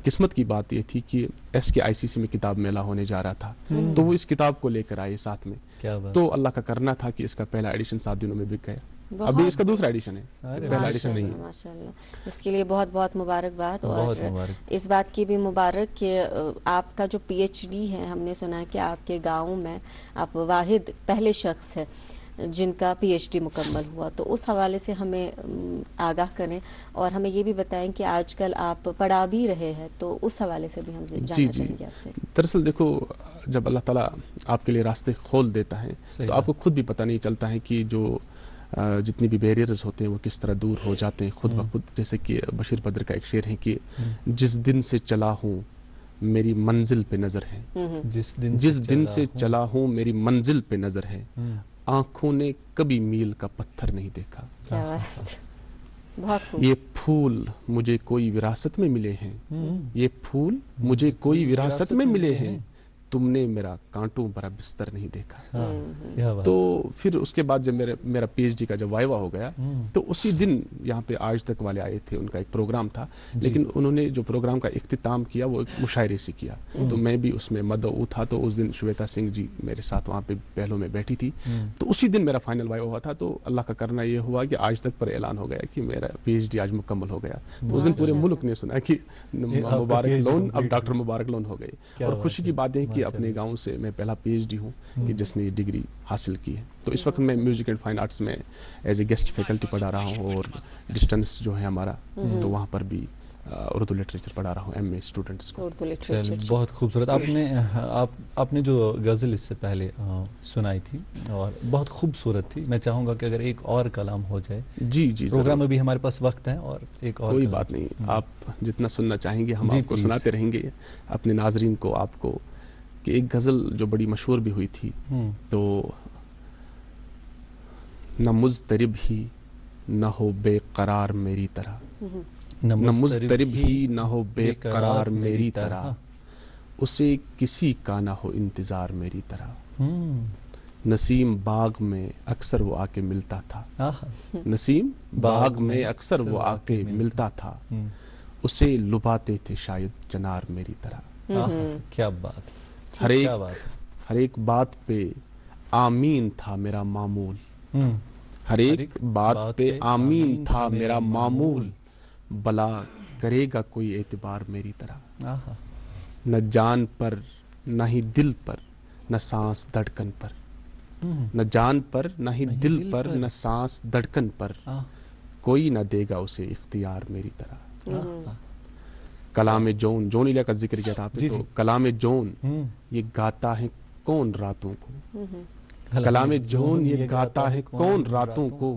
किस्मत की बात यह थी कि SKICC में किताब मेला होने जा रहा था, तो वो इस किताब को लेकर आए साथ में। तो अल्लाह का करना था कि इसका पहला एडिशन 7 दिनों में बिक गया। अभी इसका दूसरा एडिशन है, पहला एडिशन नहीं है। माशाल्लाह, इसके लिए बहुत बहुत मुबारकबाद। और इस बात की भी मुबारक कि आपका जो PhD है, हमने सुना है कि आपके गाँव में आप वाहिद पहले शख्स है जिनका PhD मुकम्मल हुआ, तो उस हवाले से हमें आगाह करें, और हमें ये भी बताएं कि आजकल आप पढ़ा भी रहे हैं, तो उस हवाले से भी हम जानना चाहेंगे आपसे। दरअसल देखो, जब अल्लाह ताला आपके लिए रास्ते खोल देता है, तो आपको खुद भी पता नहीं चलता है कि जो जितनी भी बैरियर्स होते हैं वो किस तरह दूर हो जाते हैं खुद ब खुद। जैसे कि बशीर बद्र का एक शेर है कि जिस दिन से चला हूँ मेरी मंजिल पे नजर है, जिस दिन से चला हूँ मेरी मंजिल पे नजर है, आंखों ने कभी मील का पत्थर नहीं देखा। ये फूल मुझे कोई विरासत में मिले हैं, ये फूल मुझे कोई विरासत में मिले हैं, तुमने मेरा कांटों भरा बिस्तर नहीं देखा। तो फिर उसके बाद जब मेरा PhD का जब वाइवा हो गया, तो उसी दिन यहाँ पे आज तक वाले आए थे, उनका एक प्रोग्राम था, लेकिन उन्होंने जो प्रोग्राम का इख्तिताम किया वो एक मुशायरे से किया। तो मैं भी उसमें मदऊ था, तो उस दिन श्वेता सिंह जी मेरे साथ वहाँ पे पहलों में बैठी थी। तो उसी दिन मेरा फाइनल वाइवा हुआ था। तो अल्लाह का करना ये हुआ कि आज तक पर ऐलान हो गया कि मेरा PhD आज मुकम्मल हो गया। तो उस दिन पूरे मुल्क ने सुना कि मुबारक लोन अब डॉक्टर मुबारक लोन हो गए। और खुशी की बात है कि अपने गांव से मैं पहला PhD हूँ कि जिसने ये डिग्री हासिल की है। तो इस वक्त मैं म्यूजिक एंड फाइन आर्ट्स में एज ए गेस्ट फैकल्टी पढ़ा रहा हूँ और डिस्टेंस जो है हमारा तो वहाँ पर भी उर्दू लिटरेचर पढ़ा रहा हूँ MA स्टूडेंट्स को। उर्दू लिटरेचर बहुत खूबसूरत। आपने जो गज़ल इससे पहले सुनाई थी और बहुत खूबसूरत थी। मैं चाहूँगा कि अगर एक और कलाम हो जाए। जी जी, प्रोग्राम में भी हमारे पास वक्त है और एक और कोई बात नहीं, आप जितना सुनना चाहेंगे हम आपको सुनाते रहेंगे, अपने नाजरीन को, आपको। कि एक गज़ल जो बड़ी मशहूर भी हुई थी, तो न मुज़तरिब ही न हो बेकरार मेरी तरह, न मुज़तरिब ही न हो बेकरार मेरी तरह, उसे किसी का ना हो इंतजार मेरी तरह। नसीम बाग में अक्सर वो आके मिलता था, नसीम बाग में अक्सर वो आके मिलता था, उसे लुभाते थे शायद चनार मेरी तरह। क्या बात। हर एक बात पे आमीन था मेरा मामूल, हर एक बात पे आमीन था मेरा मामूल, भला करेगा कोई एतबार मेरी तरह। न जान पर न ही दिल पर न सांस धड़कन पर, न जान पर न ही दिल पर न सांस धड़कन पर, कोई न देगा उसे इख्तियार मेरी तरह। कलाम जोन, जोन इला का जिक्र किया था आपने, तो कलाम जोन ये गाता है कौन रातों को, कलाम जोन ये गाता है कौन रातों को,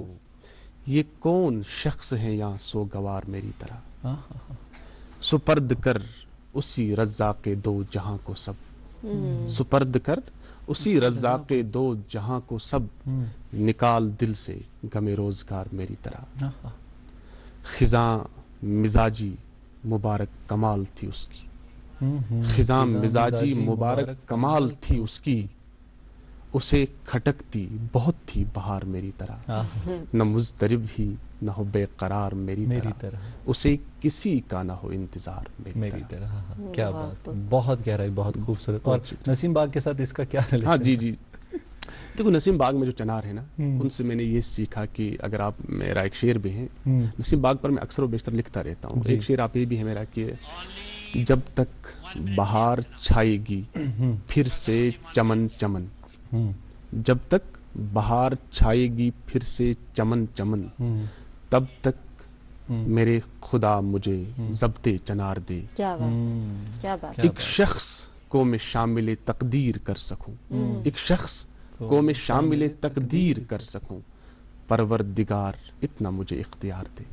ये कौन शख्स है यहाँ सो गवार मेरी तरह। सुपर्द कर उसी रज़्ज़ा के दो जहां को सब, सुपर्द कर उसी रज़्ज़ा के दो जहां को सब, निकाल दिल से गमे रोजगार मेरी तरह। खिज़ां मिजाजी मुबारक कमाल थी उसकी, खिज़ां मिजाजी मुबारक कमाल थी उसकी, उसे खटकती बहुत थी बहार मेरी तरह। न मुज़तरिब ही न हो बेकरार मेरी तरह, उसे किसी का ना हो इंतजार मेरी तरह। क्या बात, बहुत गहराई, बहुत खूबसूरत। और नसीम बाग के साथ इसका क्या रिलेशन? हाँ जी जी, देखो नसीम बाग में जो चनार है ना, उनसे मैंने ये सीखा कि अगर आप, मेरा एक शेर भी है नसीम बाग पर, मैं अक्सर व बेशतर लिखता रहता हूँ। एक शेर आप ये भी है मेरा कि जब तक बहार छाएगी फिर से चमन चमन, जब तक बहार छाएगी फिर से चमन चमन, तब तक मेरे खुदा मुझे ज़ब्ते चनार दे। क्या बात, क्या बात। एक शख्स को मैं शामिल तकदीर कर सकूं, एक शख्स को मैं शामिल तकदीर कर सकूं, परवरदिगार इतना मुझे इख्तियार दे,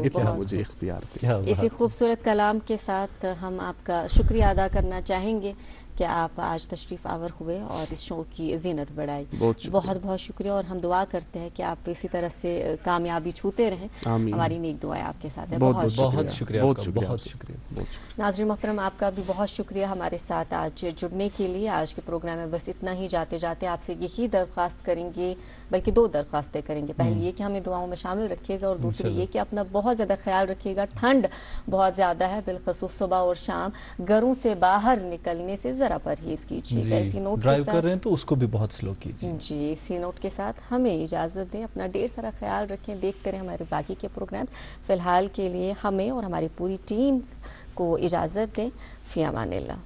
इतना मुझे इख्तियार दे। इसी खूबसूरत कलाम के साथ हम आपका शुक्रिया अदा करना चाहेंगे कि आप आज तशरीफ आवर हुए और इस शो की जीनत बढ़ाई। बहुत बहुत शुक्रिया, और हम दुआ करते हैं कि आप इसी तरह से कामयाबी छूते रहें। हमारी नेक दुआएं आपके साथ है। बहुत शुक्रिया, बहुत शुक्रिया। नाज़रीन मोहतरम, आपका भी बहुत शुक्रिया हमारे साथ आज जुड़ने के लिए। आज के प्रोग्राम में बस इतना ही। जाते जाते आपसे यही दरख्वास्त करेंगे, बल्कि दो दरख्वास्तें करेंगे। पहली ये कि हमें दुआओं में शामिल रखिएगा, और दूसरी ये कि अपना बहुत ज़्यादा ख्याल रखिएगा। ठंड बहुत ज़्यादा है, बिलखसूस सुबह और शाम घरों से बाहर निकलने से जरा परहेज कीजिएगा। इसी नोट ड्राइव कर रहे हैं तो उसको भी बहुत स्लो कीजिए जी। इसी नोट के साथ हमें इजाजत दें, अपना ढेर सारा ख्याल रखें, देखते रहें हमारे बाकी के प्रोग्राम। फिलहाल के लिए हमें और हमारी पूरी टीम को इजाजत दें। फी अमानिल्लाह।